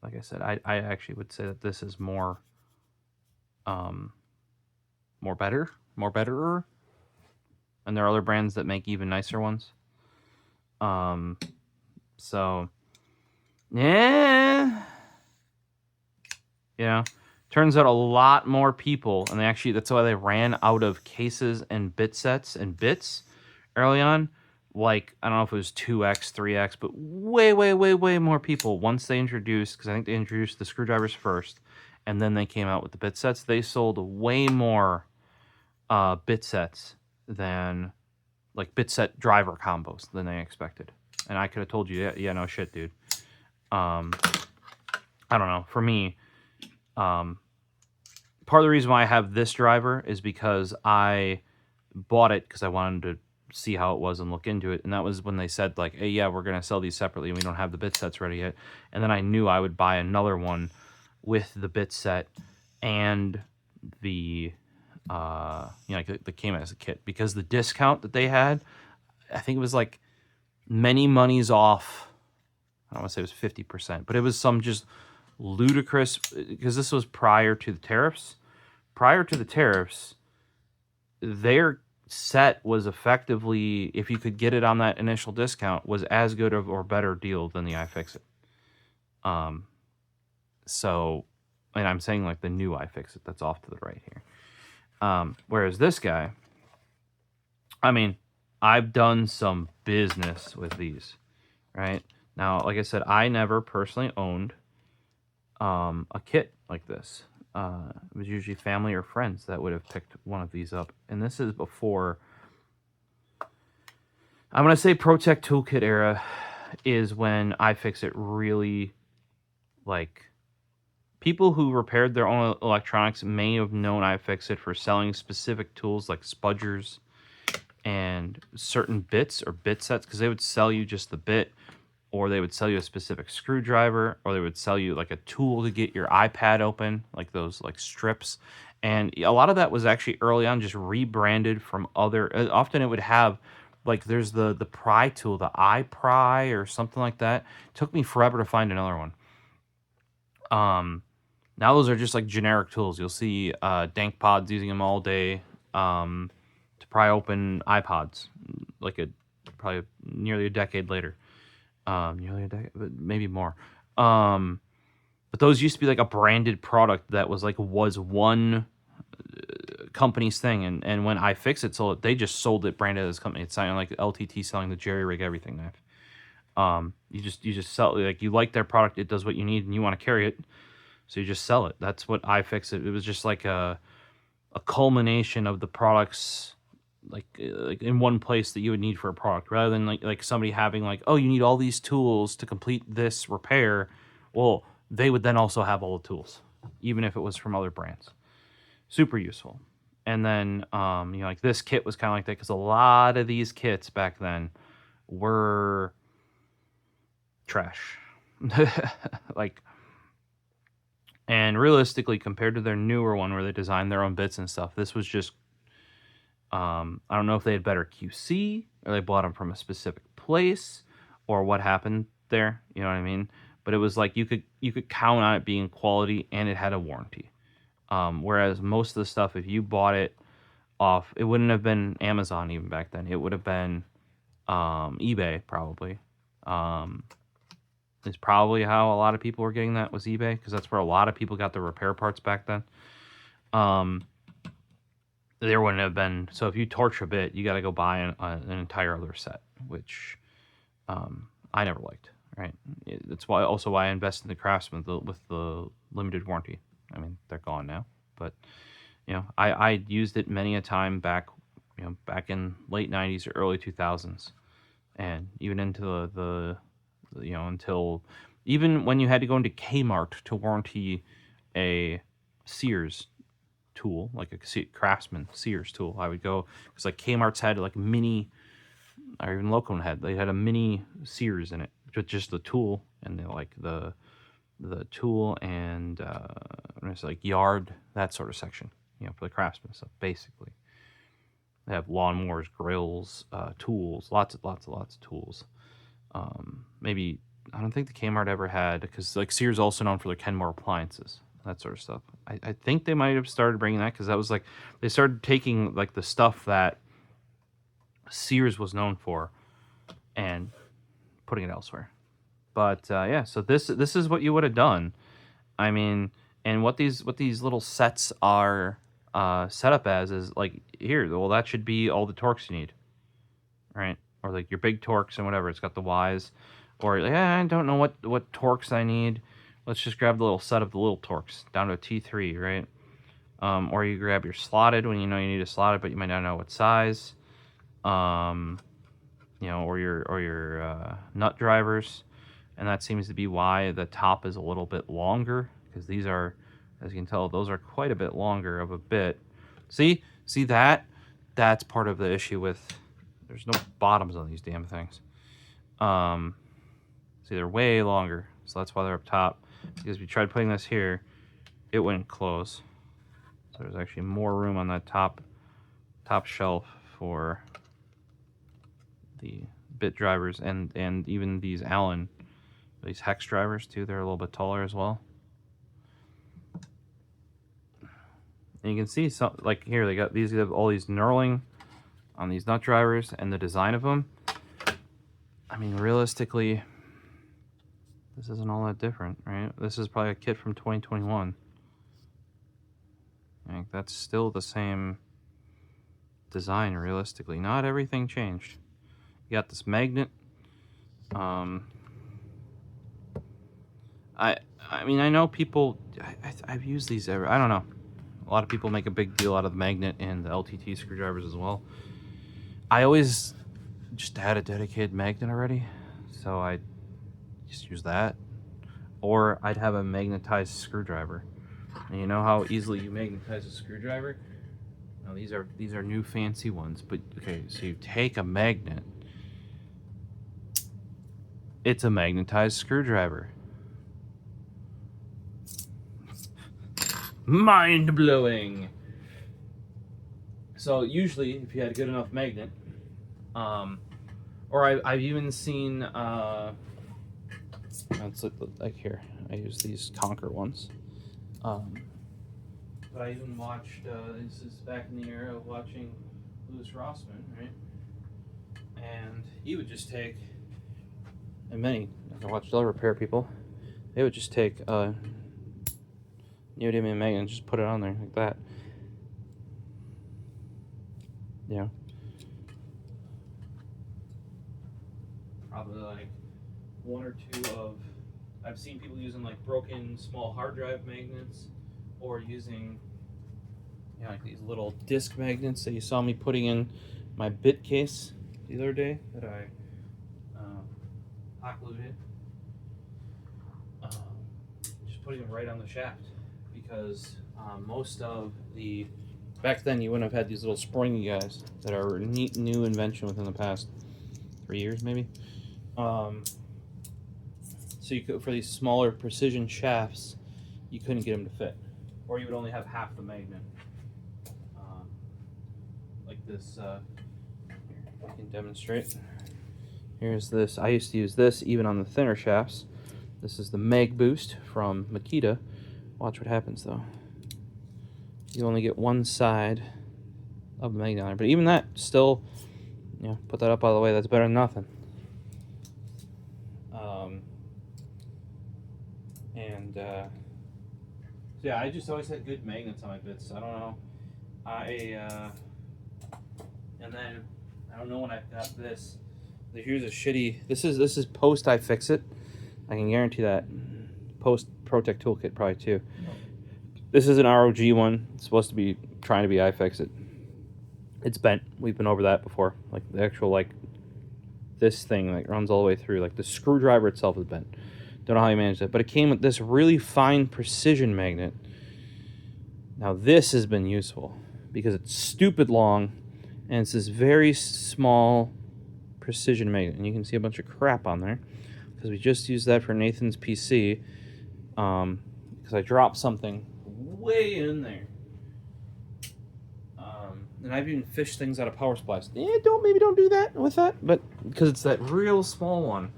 like I said, I actually would say that this is more betterer, and there are other brands that make even nicer ones. So yeah, turns out a lot more people, and that's why they ran out of cases and bit sets and bits early on. Like, I don't know if it was 2x, 3x, but way more people once they introduced, because I think they introduced the screwdrivers first, and then they came out with the bit sets. They sold way more bit sets than, like, bit set driver combos than they expected. And I could have told you, yeah, no shit, dude. I don't know. For me, part of the reason why I have this driver is because I bought it because I wanted to see how it was and look into it. And that was when they said, like, hey, yeah, we're going to sell these separately and we don't have the bit sets ready yet. And then I knew I would buy another one with the bit set and the, that came as a kit, because the discount that they had, I think it was like many monies off. I don't want to say it was 50%, but it was some just ludicrous, because this was prior to the tariffs. Prior to the tariffs, their set was effectively, if you could get it on that initial discount, was as good of or better deal than the iFixit. So, and I'm saying like the new iFixit that's off to the right here. Whereas this guy, I mean, I've done some business with these, right? Now, like I said, I never personally owned a kit like this. It was usually family or friends that would have picked one of these up. And this is before, I'm going to say Pro Tech Toolkit era is when iFixit really, like, people who repaired their own electronics may have known iFixit for selling specific tools like spudgers and certain bits or bit sets, because they would sell you just the bit, or they would sell you a specific screwdriver, or they would sell you like a tool to get your iPad open, like those like strips. And a lot of that was actually early on just rebranded from other, often it would have, like, there's the pry tool, the iPry or something like that. It took me forever to find another one. Now those are just like generic tools. You'll see Dank Pods using them all day to pry open iPods, like probably nearly a decade later. Nearly a decade, but maybe more. But those used to be like a branded product that was one company's thing, and when iFixit sold it, they just sold it branded as a company. It's sounding like LTT selling the jerry rig everything knife. You just sell, like, you like their product, it does what you need, and you want to carry it, so you just sell it. That's what iFixit. It was just like a culmination of the products, like in one place that you would need for a product, rather than like somebody having like, oh, you need all these tools to complete this repair. Well, they would then also have all the tools, even if it was from other brands. Super useful. And then like this kit was kind of like that, because a lot of these kits back then were trash. Like, and realistically, compared to their newer one where they designed their own bits and stuff, this was just, I don't know if they had better QC, or they bought them from a specific place, or what happened there. You know what I mean? But it was like you could count on it being quality, and it had a warranty. Whereas most of the stuff, if you bought it off, it wouldn't have been Amazon even back then. It would have been eBay probably. Is probably how a lot of people were getting that, was eBay, because that's where a lot of people got their repair parts back then. There wouldn't have been, so if you torch a bit, you got to go buy an entire other set, which I never liked. Right, that's why I invested in the Craftsman with the limited warranty. I mean, they're gone now, but I used it many a time back in late 90s or early 2000s, and even into the until even when you had to go into Kmart to warranty a Sears tool, like a Craftsman Sears tool, I would go, because like Kmart's had like mini, or even Locone they had a mini Sears in it, just the tool, and the tool and it's like yard, that sort of section, for the Craftsman stuff. Basically, they have lawnmowers, grills, tools, lots of tools. Maybe I don't think the Kmart ever had, because like Sears is also known for their Kenmore appliances, that sort of stuff. I think they might have started bringing that, because that was like, they started taking like the stuff that Sears was known for and putting it elsewhere. But yeah, so this is what you would have done. I mean, and what these little sets are set up as is like, here, well, that should be all the torques you need, right? Or like your big torques and whatever. It's got the Ys. Or, I don't know what torques I need. Let's just grab the little set of the little torques down to a T3, right? Or you grab your slotted when you know you need a slotted, but you might not know what size. You know, or your nut drivers. And that seems to be why the top is a little bit longer, because these are, as you can tell, those are quite a bit longer of a bit. See that? That's part of the issue with, there's no bottoms on these damn things. See, they're way longer, so that's why they're up top. Because if you tried putting this here, it wouldn't close. So there's actually more room on that top shelf for the bit drivers, and even these Allen, these hex drivers too. They're a little bit taller as well. And you can see some, like here, they got these, have all these knurling on these nut drivers and the design of them. I mean, realistically, this isn't all that different, right? This is probably a kit from 2021. I think that's still the same design, realistically. Not everything changed. You got this magnet. I mean, I know people, I've used these I don't know. A lot of people make a big deal out of the magnet and the LTT screwdrivers as well. I always just had a dedicated magnet already, so I just use that. Or I'd have a magnetized screwdriver. And you know how easily you magnetize a screwdriver? Now these are new fancy ones, but okay, so you take a magnet. It's a magnetized screwdriver. Mind-blowing. So usually, if you had a good enough magnet, or I've even seen, it's like here, I use these Conquer ones. But I even watched, this is back in the era of watching Louis Rossmann, right? And he would just take, and many, I watched other repair people, they would just take neodymium magnet and just put it on there like that. Yeah. Probably like one or two of, I've seen people using like broken small hard drive magnets, or using, you know, like these little disc magnets that you saw me putting in my bit case the other day that I hot glued it. Just putting them right on the shaft, because most of the, back then you wouldn't have had these little springy guys that are a neat new invention within the past 3 years maybe. So you could, for these smaller precision shafts, you couldn't get them to fit, or you would only have half the magnet. Like this, here, I can demonstrate. Here's this, I used to use this even on the thinner shafts. This is the Mag Boost from Makita. Watch what happens though. You only get one side of the magnet on it, but even that, still, you know, put that up out of the way, that's better than nothing. So yeah, I just always had good magnets on my bits. I don't know. And then I don't know when I got this. Here's a shitty. This is post iFixit. I can guarantee that. Post Pro Tech Toolkit probably too. This is an ROG one. It's supposed to be trying to be iFixit. It's bent. We've been over that before. Like the actual, like, this thing like runs all the way through. Like the screwdriver itself is bent. Don't know how you managed it, but it came with this really fine precision magnet. Now this has been useful because it's stupid long, and it's this very small precision magnet, and you can see a bunch of crap on there because we just used that for Nathan's PC because I dropped something way in there. And I've even fished things out of power supplies. Maybe don't do that with that, but because it's that real small one.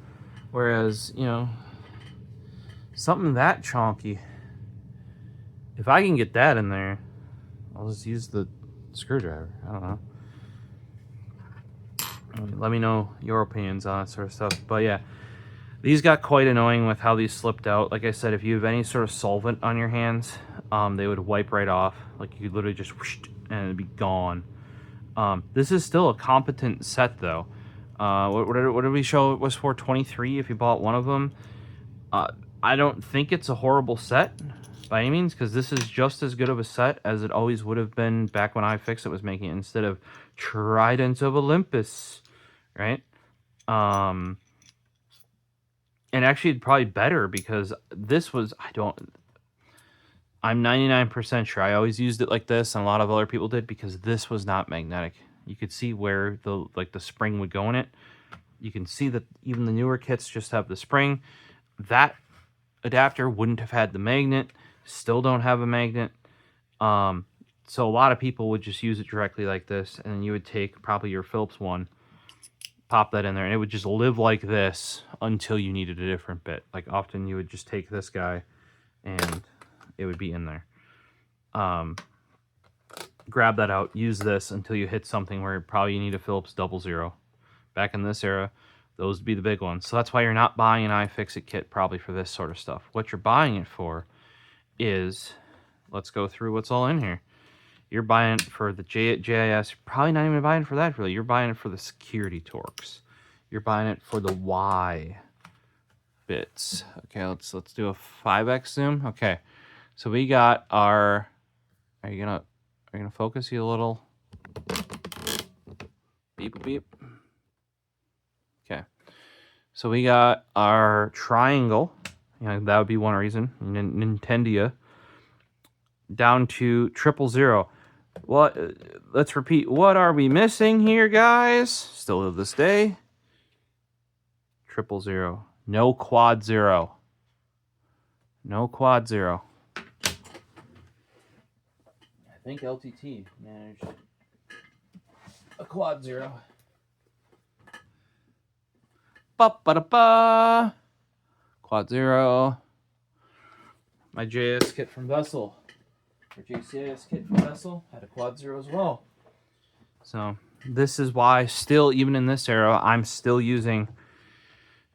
Whereas, you know, something that chonky, if I can get that in there, I'll just use the screwdriver. I don't know. Let me know your opinions on that sort of stuff. But yeah, these got quite annoying with how these slipped out. Like I said, if you have any sort of solvent on your hands, they would wipe right off. Like you could literally just whoosh, and it'd be gone. This is still a competent set though. What did we show it was for? 23 if you bought one of them. I don't think it's a horrible set by any means, because this is just as good of a set as it always would have been back when iFixit was making it instead of Trident of Olympus, right? And actually probably better, because this was, I'm 99% sure I always used it like this, and a lot of other people did, because this was not magnetic. You could see where the spring would go in it. You can see that even the newer kits just have the spring. That adapter wouldn't have had the magnet. Still don't have a magnet. So a lot of people would just use it directly like this, and then you would take probably your Phillips one, pop that in there, and it would just live like this until you needed a different bit. Like often you would just take this guy and it would be in there. Grab that out, use this until you hit something where probably you need a Phillips 00. Back in this era, those would be the big ones. So that's why you're not buying an iFixit kit probably for this sort of stuff. What you're buying it for is, let's go through what's all in here. You're buying it for the JIS. You're probably not even buying it for that, really. You're buying it for the security torques. You're buying it for the Y bits. Okay, let's do a 5x zoom. Okay, so we got our. Are you gonna focus you a little? Beep beep. Okay, so we got our triangle. You know, that would be one reason. Nintendia. Down to 000. What? Let's repeat. What are we missing here, guys? Still to this day. 000. No quad 0. No quad 0. I think LTT managed a quad 0. Ba-ba-da-ba. Quad 0. My JS kit from Vessel. Or JCIS kit from Vessel had a quad 0 as well. So this is why still, even in this era, I'm still using,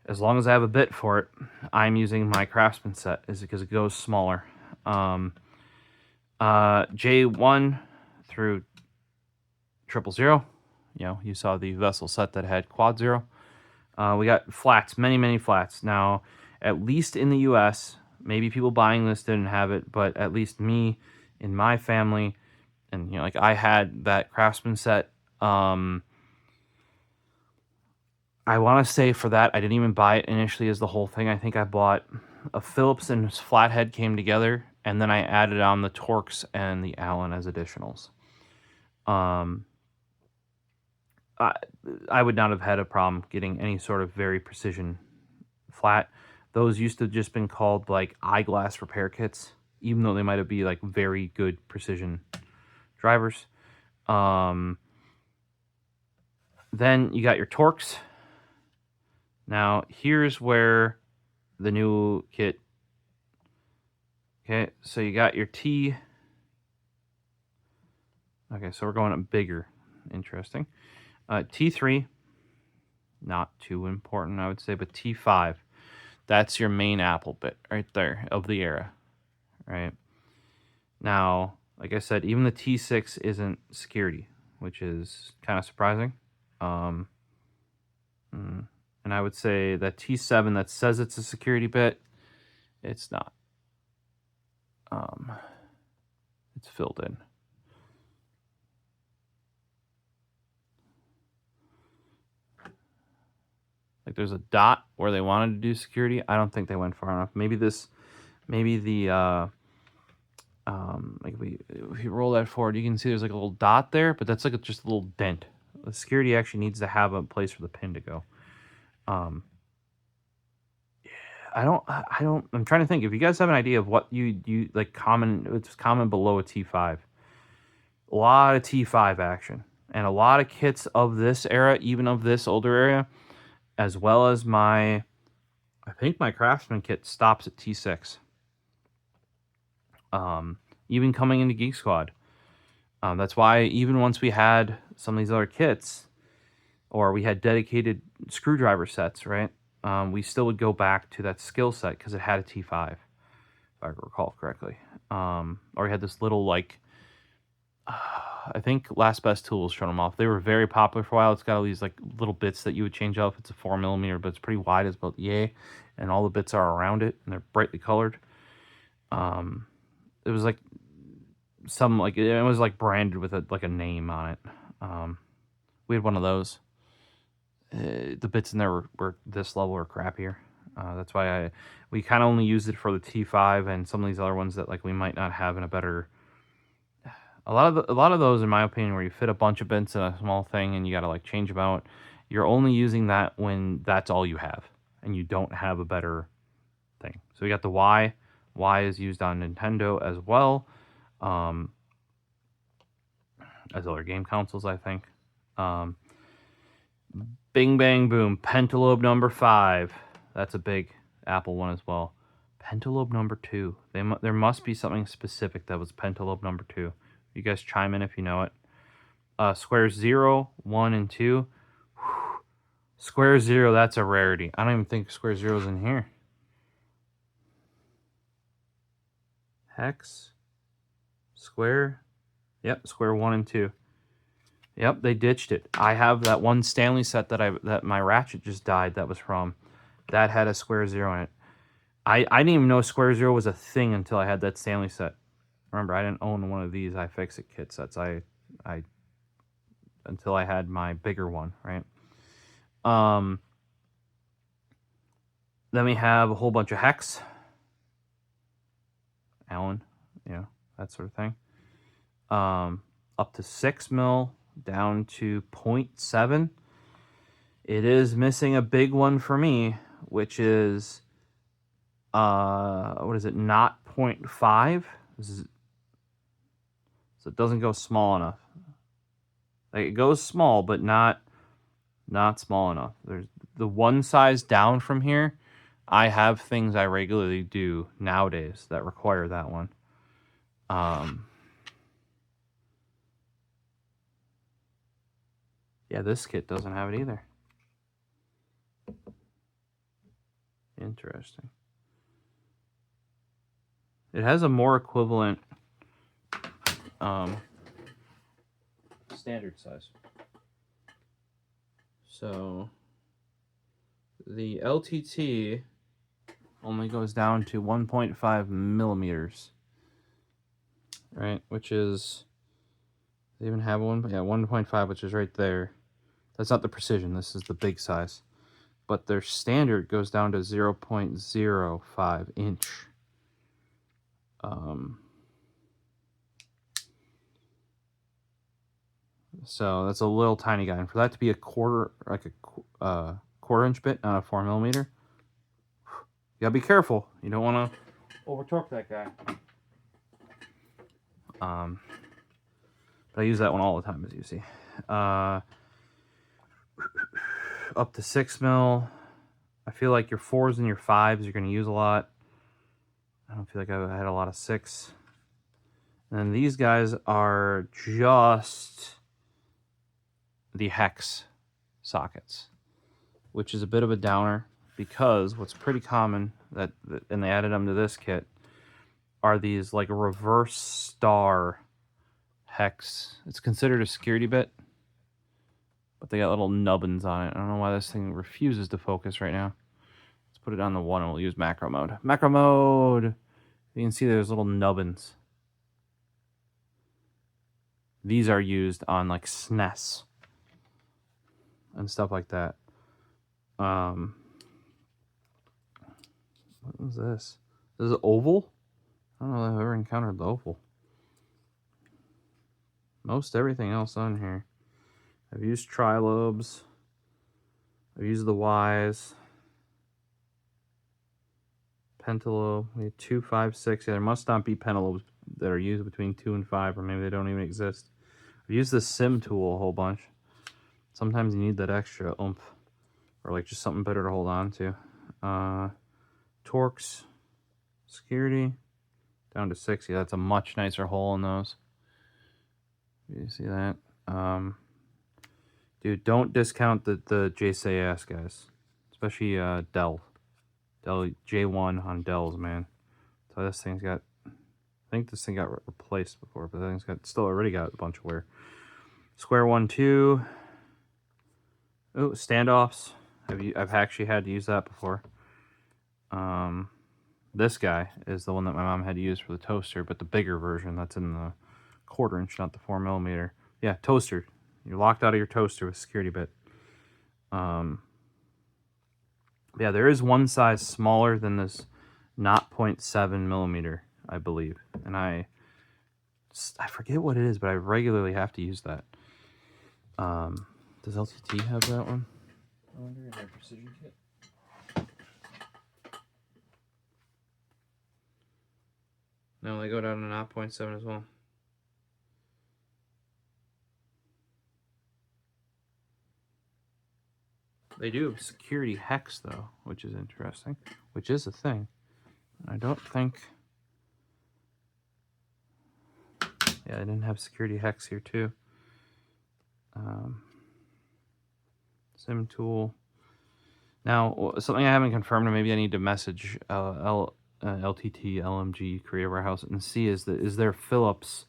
as long as I have a bit for it, I'm using my Craftsman set, is because it goes smaller. J1 through 000. You know, you saw the Vessel set that had quad 0. We got flats, many flats. Now, at least in the US, maybe people buying this didn't have it, but at least me, in my family, and you know, like I had that Craftsman set. I want to say for that, I didn't even buy it initially as the whole thing. I think I bought a Phillips and flathead came together, and then I added on the Torx and the Allen as additionals. I would not have had a problem getting any sort of very precision flat. Those used to just been called like eyeglass repair kits, even though they might have been like very good precision drivers. Then you got your Torx. Now here's where the new kit. Okay, so you got your T. Okay, so we're going up bigger. Interesting. T3, not too important, I would say, but T5, that's your main Apple bit right there of the era, right? Now, like I said, even the T6 isn't security, which is kind of surprising. And I would say that T7 that says it's a security bit, it's not. It's filled in. Like there's a dot where they wanted to do security. I don't think they went far enough. Maybe the like if you roll that forward, you can see there's like a little dot there, but that's like just a little dent. The security actually needs to have a place for the pin to go. I'm trying to think if you guys have an idea of what you like it's common below a T5. A lot of T5 action and a lot of kits of this era, even of this older era, as well as my I think my Craftsman kit stops at T6. Even coming into Geek Squad. That's why even once we had some of these other kits, or we had dedicated screwdriver sets, right? We still would go back to that skill set because it had a T5, if I recall correctly. Or we had this little, like, I think Last Best Tools showed them off. They were very popular for a while. It's got all these like little bits that you would change out. It's a 4mm, but it's pretty wide. It's about yay, and all the bits are around it, and they're brightly colored. It was like some like it was like branded with a name on it. We had one of those. The bits in there were this level or crappier. That's why we kind of only used it for the T5 and some of these other ones that like we might not have in a better. A lot of those, in my opinion, where you fit a bunch of bits in a small thing and you got to like change them out, you're only using that when that's all you have and you don't have a better thing. So we got the Y. Y is used on Nintendo as well, as other game consoles, I think. Bing Bang Boom, Pentalobe number 5. That's a big Apple one as well. Pentalobe number 2. There must be something specific that was Pentalobe number 2. You guys chime in if you know it. Square 0, 1, and 2. Whew. Square 0, that's a rarity. I don't even think Square 0 is in here. Hex. Square. Yep, Square 1 and 2. Yep, they ditched it. I have that one Stanley set that my Ratchet just died that was from. That had a Square 0 in it. I didn't even know Square 0 was a thing until I had that Stanley set. Remember, I didn't own one of these iFixit kit sets. Until I had my bigger one, right? Then we have a whole bunch of hex. Allen, that sort of thing. Up to 6 mil, down to 0.7. It is missing a big one for me, which is not 0.5. So it doesn't go small enough. Like, it goes small, but not small enough. There's the one size down from here. I have things I regularly do nowadays that require that one. Yeah, this kit doesn't have it either. Interesting. It has a more equivalent standard size. So the LTT only goes down to 1.5 millimeters, right? Which is, they even have one? Yeah, 1.5, which is right there. That's not the precision. This is the big size. But their standard goes down to 0.05 inch. So that's a little tiny guy. And for that to be a quarter inch bit, not a 4 millimeter, you gotta be careful. You don't want to over torque that guy. But I use that one all the time, as you see. Up to 6 mil. I feel like your 4s and your 5s you're going to use a lot. I don't feel like I had a lot of 6. And then these guys are just the hex sockets, which is a bit of a downer because what's pretty common and they added them to this kit are these like reverse star hex. It's considered a security bit, but they got little nubbins on it. I don't know why this thing refuses to focus right now. Let's put it on the 1 and we'll use macro mode. Macro mode! You can see there's little nubbins. These are used on like SNES and stuff like that. What was this? This is oval? I don't know if I've ever encountered the oval. Most everything else on here. I've used trilobes. I've used the Ys. Pentalobe. We have 2, 5, 6. Yeah, there must not be pentalobes that are used between 2 and 5, or maybe they don't even exist. I've used the sim tool a whole bunch. Sometimes you need that extra oomph, or like just something better to hold on to. Torx security down to 60. That's a much nicer hole in those. You see that? Dude, don't discount the JCIS, guys. Especially Dell J1 on Dells, man. So this thing's got, I think this thing got replaced before, but that thing's still already got a bunch of wear. Square 1, 2. Oh, standoffs. I've actually had to use that before. This guy is the one that my mom had to use for the toaster, but the bigger version that's in the 1/4 inch, not the 4mm. Yeah, toaster. You're locked out of your toaster with a security bit. Yeah, there is one size smaller than this 0.7mm, I believe. And I forget what it is, but I regularly have to use that. Does LTT have that one? I wonder in their precision kit. No, they go down to 0.7 as well. They do have security hex, though, which is interesting, which is a thing. I don't think... Yeah, I didn't have security hex here, too. Sim tool. Now, something I haven't confirmed, and maybe I need to message LTT LMG Creative Warehouse and see is there Philips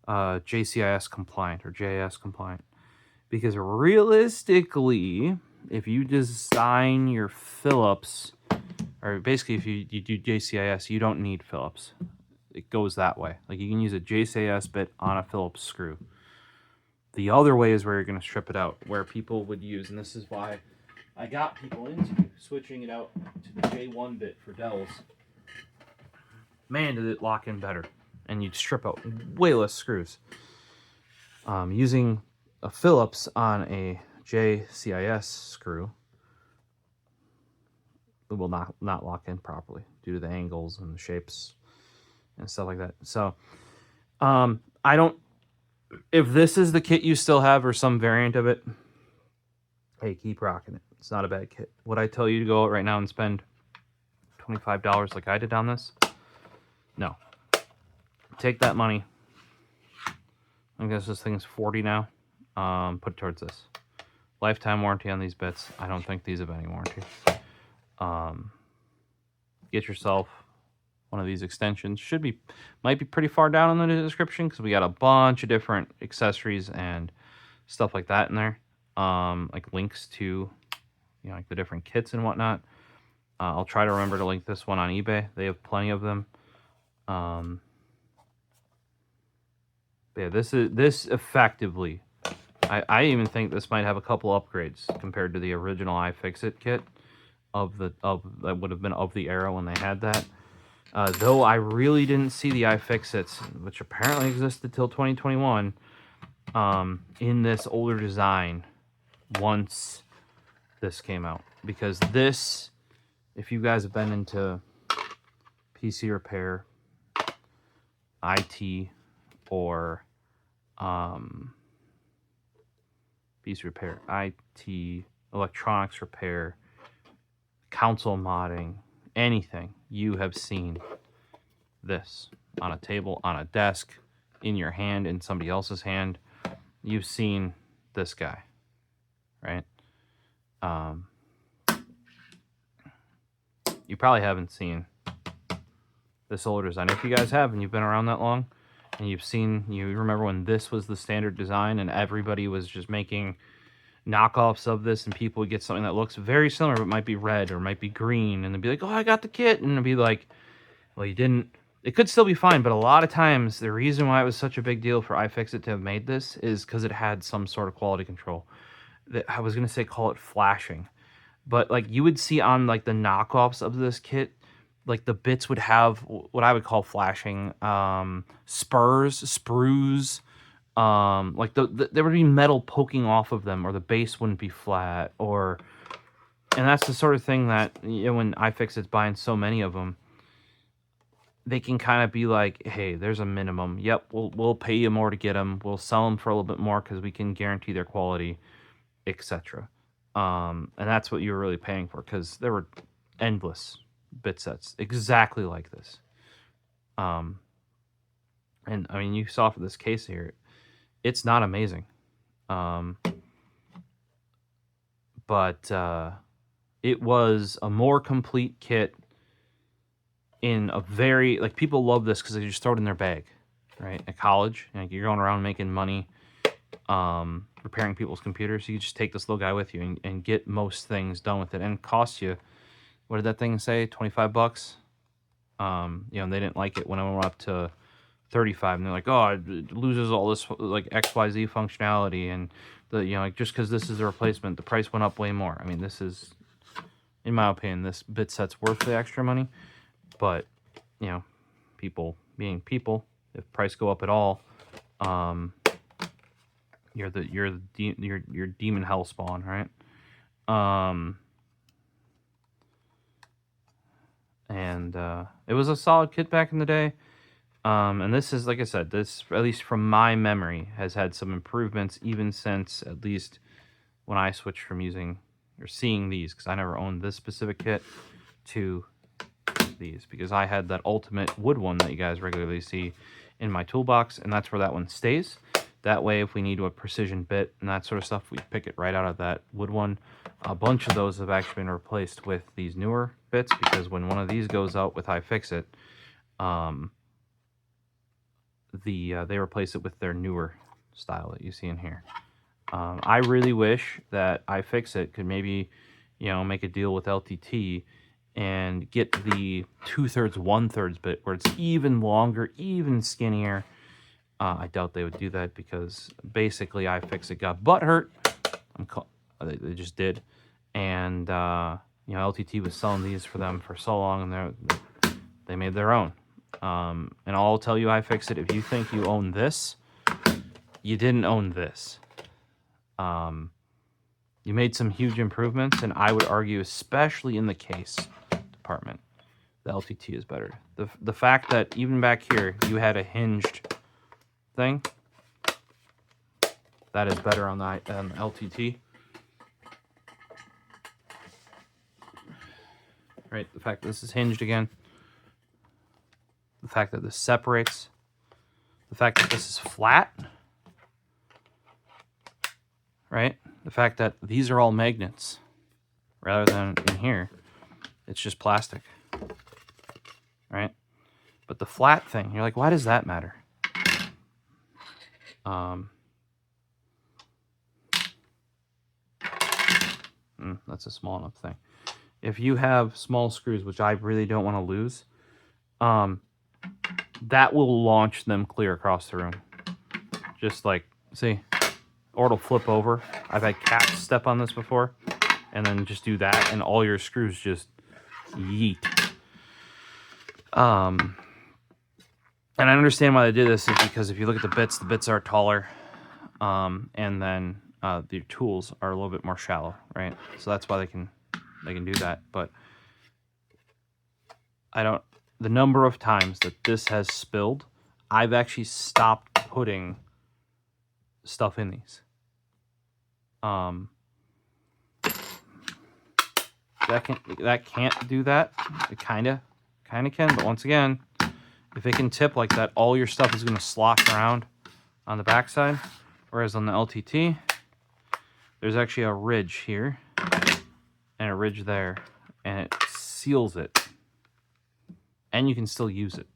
JCIS compliant or JIS compliant? Because realistically, if you design your Philips, or basically if you do JCIS, you don't need Philips. It goes that way. Like you can use a JCIS bit on a Philips screw. The other way is where you're going to strip it out, where people would use, and this is why I got people into switching it out to the J1 bit for Dells. Man, did it lock in better. And you'd strip out way less screws. Using a Phillips on a JCIS screw, it will not lock in properly due to the angles and the shapes and stuff like that. So, I don't... If this is the kit you still have or some variant of it, hey, keep rocking it. It's not a bad kit. Would I tell you to go out right now and spend $25 like I did on this? No. Take that money. I guess this thing's $40 now. Put it towards this. Lifetime warranty on these bits. I don't think these have any warranty. Get yourself one of these extensions. Might be pretty far down in the description because we got a bunch of different accessories and stuff like that in there. Like links to, like the different kits and whatnot. I'll try to remember to link this one on eBay. They have plenty of them. Yeah, this effectively, I even think this might have a couple upgrades compared to the original iFixit kit that would have been of the era when they had that. Though I really didn't see the iFixits, which apparently existed till 2021, in this older design once this came out. Because this, if you guys have been into PC repair, IT, or PC repair, IT, electronics repair, console modding, anything, you have seen this on a table, on a desk, in your hand, in somebody else's hand. You've seen this guy, right? You probably haven't seen this older design. If you guys have and you've been around that long and you remember when this was the standard design and everybody was just making knockoffs of this, and people would get something that looks very similar but might be red or might be green, and they'd be like, oh, I got the kit, and it'd be like, well, you didn't. It could still be fine, but a lot of times the reason why it was such a big deal for iFixit to have made this is because it had some sort of quality control. I was going to say call it flashing, but like you would see on like the knockoffs of this kit, like the bits would have what I would call flashing, sprues, like there would be metal poking off of them, or the base wouldn't be flat, and that's the sort of thing that, when iFixit's buying so many of them, they can kind of be like, hey, there's a minimum. Yep, we'll pay you more to get them. We'll sell them for a little bit more because we can guarantee their quality, etc. And that's what you were really paying for, because there were endless bit sets, exactly like this. And I mean, you saw for this case here, it's not amazing. But it was a more complete kit in a very, like, people love this because they just throw it in their bag, right? At college, like, you're going around making money, repairing people's computers. You just take this little guy with you and get most things done with it. And it costs you, what did that thing say, 25 bucks? You know, they didn't like it when I went up to 35, and they're like, oh, it loses all this, like, XYZ functionality, and the, you know, like, just because this is a replacement, the price went up way more. I mean, this is, in my opinion, this bit set's worth the extra money, but, you know, people being people, if price go up at all, you're demon hell spawn, right? And it was a solid kit back in the day. And this is, like I said, this, at least from my memory, has had some improvements even since, at least when I switched from using or seeing these, because I never owned this specific kit, to these, because I had that ultimate wood one that you guys regularly see in my toolbox, and that's where that one stays. That way, if we need a precision bit and that sort of stuff, we pick it right out of that wood one. A bunch of those have actually been replaced with these newer bits, because when one of these goes out with iFixit, they replace it with their newer style that you see in here. I really wish that iFixit could maybe, you know, make a deal with LTT and get the 2/3, 1/3 bit where it's even longer, even skinnier. I doubt they would do that, because basically iFixit got butthurt. They just did. And, you know, LTT was selling these for them for so long, and they made their own. And I'll tell you, iFixit, if you think you own this, you didn't own this. You made some huge improvements, and I would argue, especially in the case department, the LTT is better. The fact that even back here you had a hinged thing, that is better on the LTT. Right, the fact that this is hinged again, the fact that this separates, the fact that this is flat, right? The fact that these are all magnets rather than in here, it's just plastic, right? But the flat thing, you're like, why does that matter? That's a small enough thing. If you have small screws, which I really don't want to lose, that will launch them clear across the room. Just like, see, or it'll flip over. I've had cats step on this before, and then just do that, and all your screws just yeet. And I understand why they did this, is because if you look at the bits are taller, and then the tools are a little bit more shallow, right? So that's why they can do that. But the number of times that this has spilled, I've actually stopped putting stuff in these. That can't do that. It kind of can, but once again, if it can tip like that, all your stuff is going to slosh around on the backside. Whereas on the LTT, there's actually a ridge here and a ridge there, and it seals it. And you can still use it.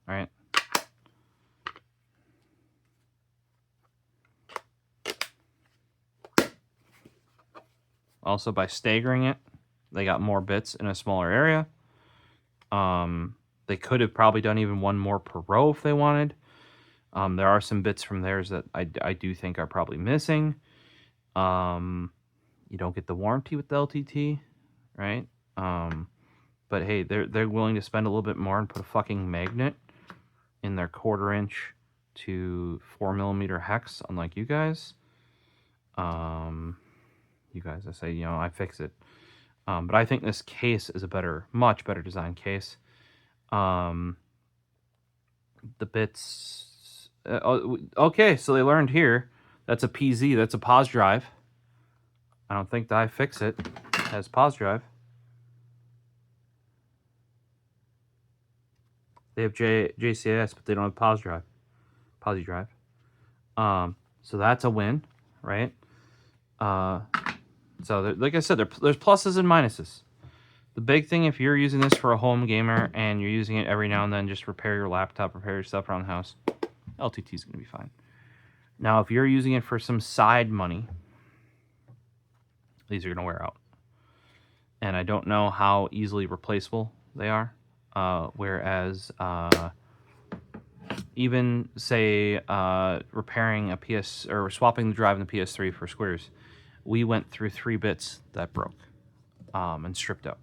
All right. Also, by staggering it, they got more bits in a smaller area. They could have probably done even one more per row if they wanted. There are some bits from theirs that I do think are probably missing. You don't get the warranty with the LTT, right? But hey, they're willing to spend a little bit more and put a fucking magnet in their 1/4 inch to 4mm hex, unlike you guys. You guys, I say, you know, iFixit. But I think this case is a much better design case. The bits, okay, so they learned here. That's a PZ. That's a pause drive. I don't think the iFixit has pause drive. They have JCIS, but they don't have pause drive. Posi drive. So that's a win, right? So like I said, there's pluses and minuses. The big thing, if you're using this for a home gamer and you're using it every now and then, just repair your laptop, repair your stuff around the house, LTT is going to be fine. Now, if you're using it for some side money, these are going to wear out. And I don't know how easily replaceable they are. Whereas even, say, repairing a PS or swapping the drive in the PS3 for squares, we went through 3 bits that broke and stripped out.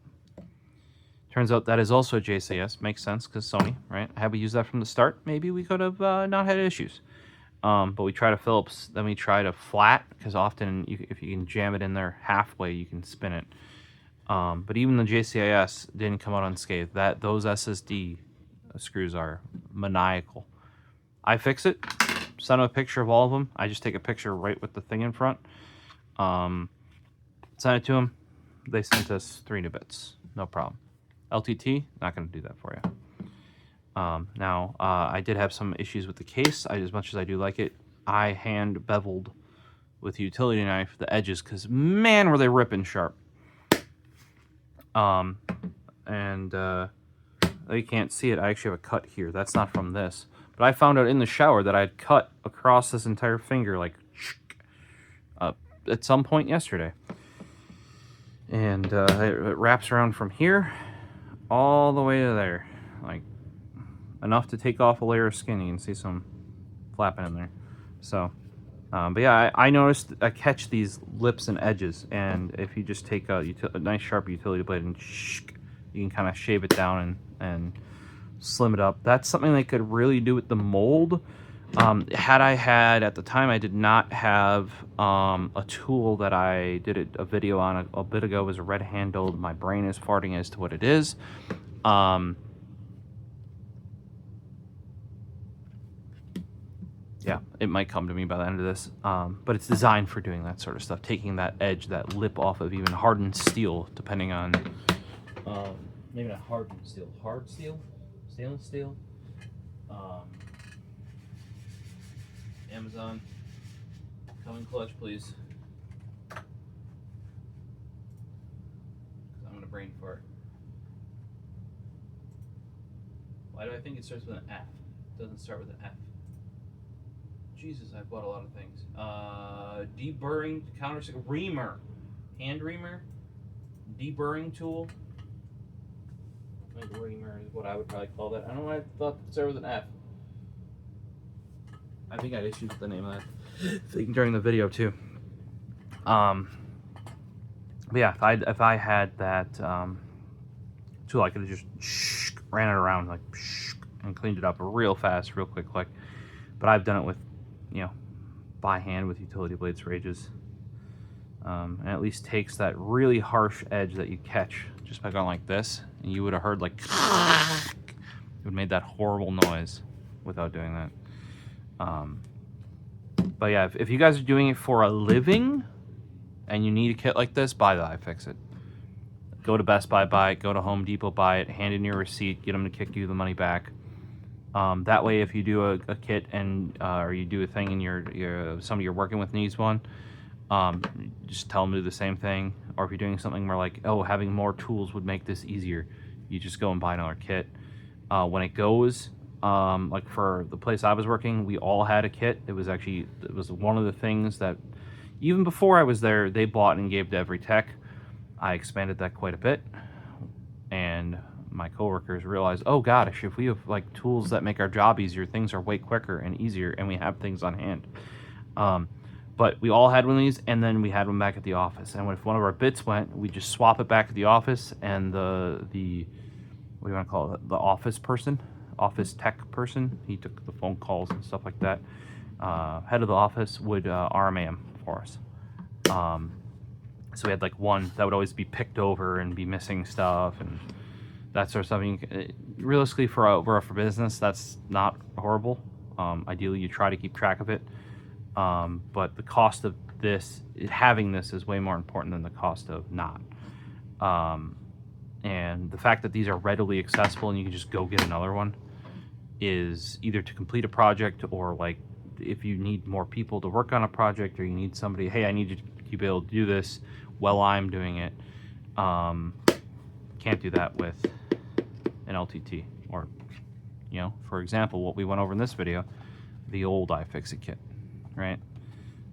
Turns out that is also JCS. Makes sense because Sony, right? Had we used that from the start, maybe we could have not had issues. But we tried a Phillips, then we tried a flat, because often if you can jam it in there halfway, you can spin it. But even the JCIS didn't come out unscathed. Those SSD screws are maniacal. iFixit, sent them a picture of all of them. I just take a picture right with the thing in front. Sent it to them. They sent us 3 new bits. No problem. LTT, not going to do that for you. Now, I did have some issues with the case. As much as I do like it, I hand beveled with a utility knife the edges because, man, were they ripping sharp. You can't see it. I actually have a cut here. That's not from this. But I found out in the shower that I had cut across this entire finger, like, at some point yesterday. And it wraps around from here all the way to there. Like, enough to take off a layer of skin. You can see some flapping in there. So, but yeah, I noticed I catch these lips and edges, and if you just take a nice sharp utility blade and you can kind of shave it down and slim it up. That's something they could really do with the mold. Had I had, at the time, I did not have a tool that I did a video on a bit ago. It was a red-handled. My brain is farting as to what it is. Yeah, it might come to me by the end of this. But it's designed for doing that sort of stuff, taking that edge, that lip off of even hardened steel, depending on... maybe not hardened steel. Hard steel? Stainless steel? Amazon, come in clutch, please. I'm gonna brain fart. Why do I think it starts with an F? It doesn't start with an F. Jesus, I bought a lot of things. Deburring counter reamer, hand reamer, deburring tool. I think reamer is what I would probably call that. I don't know why I thought it started with an F. I think I had issues with the name of that thing during the video too. But yeah, if I had that tool, I could have just ran it around like and cleaned it up real fast, real quick. But I've done it with, by hand with utility blades for ages. And it at least takes that really harsh edge that you catch just by going like this, and you would have heard like it would made that horrible noise without doing that. But yeah, if you guys are doing it for a living and you need a kit like this, buy the iFixit. Go to Best Buy, buy it. Go to Home Depot, buy it. Hand in your receipt. Get them to kick you the money back. That way, if you do a kit and or you do a thing and somebody you're working with needs one, just tell them to do the same thing. Or if you're doing something where like, oh, having more tools would make this easier, you just go and buy another kit. When it goes, like for the place I was working, we all had a kit. It was one of the things that even before I was there, they bought and gave to every tech. I expanded that quite a bit, and my coworkers realized, oh gosh, if we have like tools that make our job easier, things are way quicker and easier, and we have things on hand. But we all had one of these, and then we had one back at the office. And if one of our bits went, we just swap it back at the office, and the what do you want to call it? The office tech person, he took the phone calls and stuff like that. Head of the office would RMA for us. So we had like one that would always be picked over and be missing stuff and that sort of stuff. Realistically, for business, that's not horrible. Ideally, you try to keep track of it. But the cost of having this is way more important than the cost of not. And the fact that these are readily accessible and you can just go get another one is either to complete a project or like if you need more people to work on a project or you need somebody, hey, I need you to be able to do this while I'm doing it. Can't do that with an LTT or, you know, for example, what we went over in this video, the old iFixit kit, right?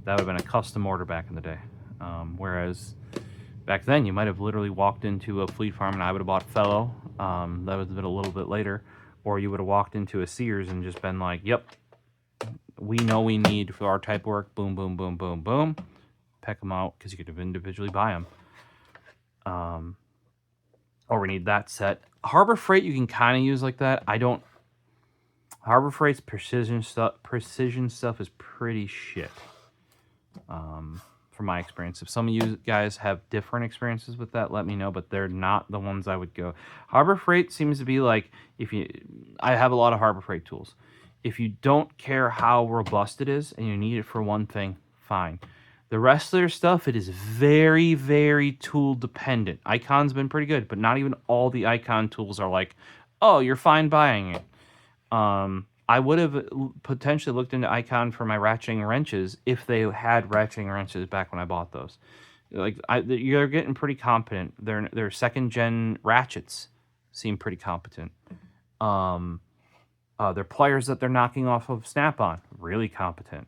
That would have been a custom order back in the day. Whereas back then you might have literally walked into a Fleet Farm and I would have bought Fellow. That would have been a little bit later. Or you would have walked into a Sears and just been like, yep, we know we need for our type of work, boom, boom, boom, boom, boom. Peck them out because you could individually buy them. Or we need that set. Harbor Freight you can kind of use like that. Harbor Freight's precision stuff is pretty shit. From my experience. If some of you guys have different experiences with that, let me know, but they're not the ones I would go. Harbor Freight seems to be like, I have a lot of Harbor Freight tools. If you don't care how robust it is and you need it for one thing, fine. The rest of their stuff, it is very, very tool dependent. Icon's been pretty good, but not even all the Icon tools are like, oh, you're fine buying it. I would have potentially looked into Icon for my ratcheting wrenches if they had ratcheting wrenches back when I bought those. Like you're getting pretty competent. Their second gen ratchets seem pretty competent. Their pliers that they're knocking off of Snap-on, really competent.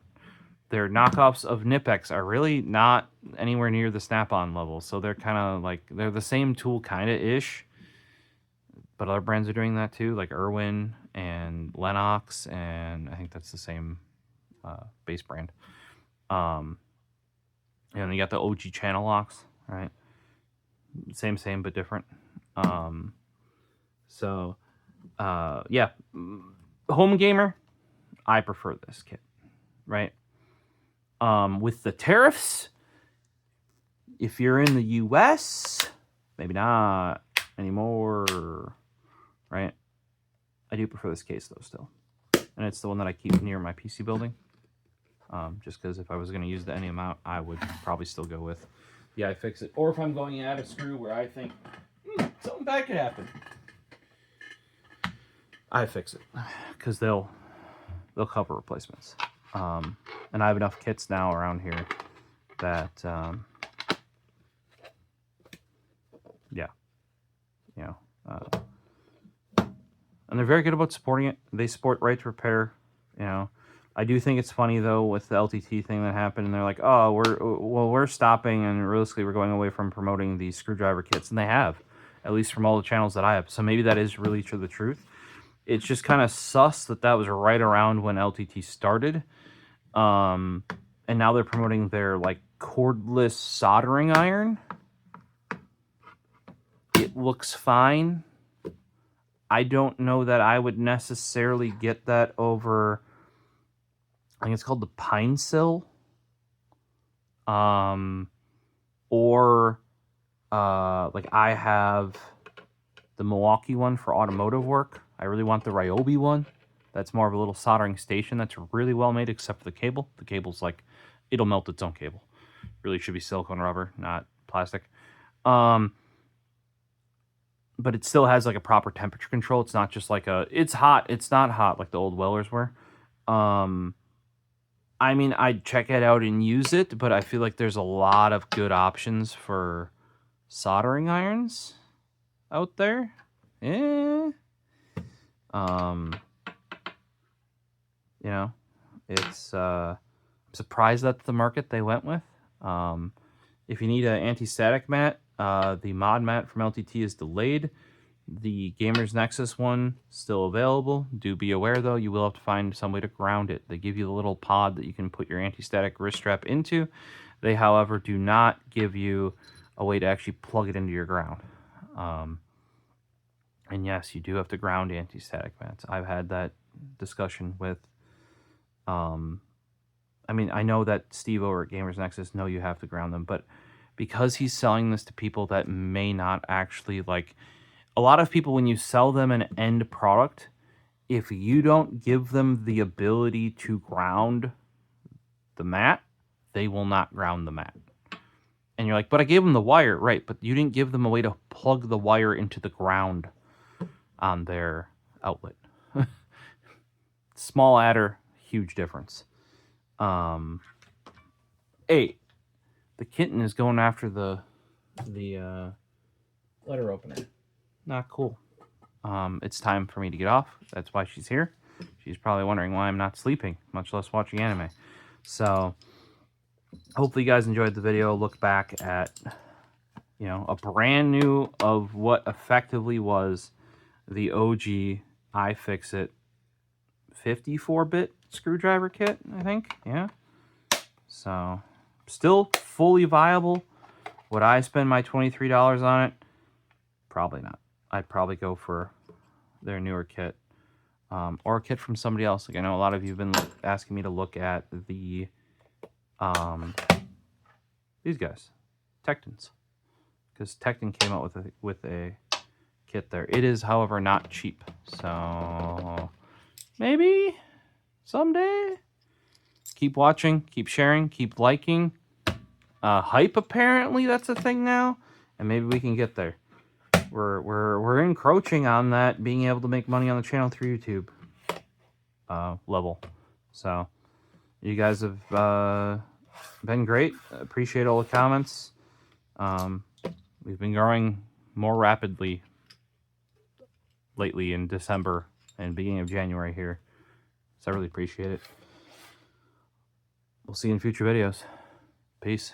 Their knockoffs of Nipex are really not anywhere near the Snap-on level. So they're kind of like, they're the same tool kind of ish. But other brands are doing that too, like Irwin and Lennox, and I think that's the same base brand. And you got the OG channel locks, right? Same, but different. Yeah, home gamer, I prefer this kit, right? With the tariffs, if you're in the US, maybe not anymore, right? I do prefer this case though still, and it's the one that I keep near my PC building, just because if I was going to use the any amount, I would probably still go with the iFixit, or if I'm going out of screw where I think something bad could happen, iFixit, because they'll cover replacements, and I have enough kits now around here that yeah, you know, and they're very good about supporting it. They support right to repair. You know, I do think it's funny though with the LTT thing that happened, and they're like, "Oh, we're stopping, and realistically, we're going away from promoting the screwdriver kits," and they have, at least from all the channels that I have. So maybe that is really the truth. It's just kind of sus that was right around when LTT started, and now they're promoting their like cordless soldering iron. It looks fine. I don't know that I would necessarily get that over, I think it's called the Pine Sill. Or like I have the Milwaukee one for automotive work. I really want the Ryobi one. That's more of a little soldering station that's really well made, except for the cable. The cable's like, it'll melt its own cable. Really should be silicone rubber, not plastic. But it still has like a proper temperature control. It's not just like it's hot. It's not hot like the old Wellers were. I mean, I'd check it out and use it, but I feel like there's a lot of good options for soldering irons out there. You know, it's I'm surprised that's the market they went with. If you need an anti-static mat, the mod mat from LTT is delayed. The Gamers Nexus one still available. Do be aware though, you will have to find some way to ground it. They give you the little pod that you can put your anti-static wrist strap into. They, however, do not give you a way to actually plug it into your ground. And yes, you do have to ground anti-static mats. I've had that discussion with I mean, I know that Steve over at Gamers Nexus know you have to ground them, but because he's selling this to people that may not actually like, a lot of people, when you sell them an end product, if you don't give them the ability to ground the mat, they will not ground the mat. And you're like, but I gave them the wire. Right, but you didn't give them a way to plug the wire into the ground on their outlet. Small adder, huge difference. 8. The kitten is going after the letter opener. Not cool. It's time for me to get off. That's why she's here. She's probably wondering why I'm not sleeping, much less watching anime. So, hopefully you guys enjoyed the video. Look back at, you know, a brand new of what effectively was the OG iFixit 54-bit screwdriver kit, I think. Yeah. So, still fully viable. Would I spend my $23 on it? Probably not. I'd probably go for their newer kit. Or a kit from somebody else. Like, I know a lot of you have been asking me to look at the these guys, Tectons, because Tecton came out with a kit there. It is, however, not cheap. So maybe someday. Keep watching, keep sharing, keep liking. Hype, apparently that's a thing now, and maybe we can get there. We're encroaching on that being able to make money on the channel through YouTube level. So you guys have been great. Appreciate all the comments. We've been growing more rapidly lately in December and beginning of January here. So I really appreciate it. We'll see you in future videos. Peace.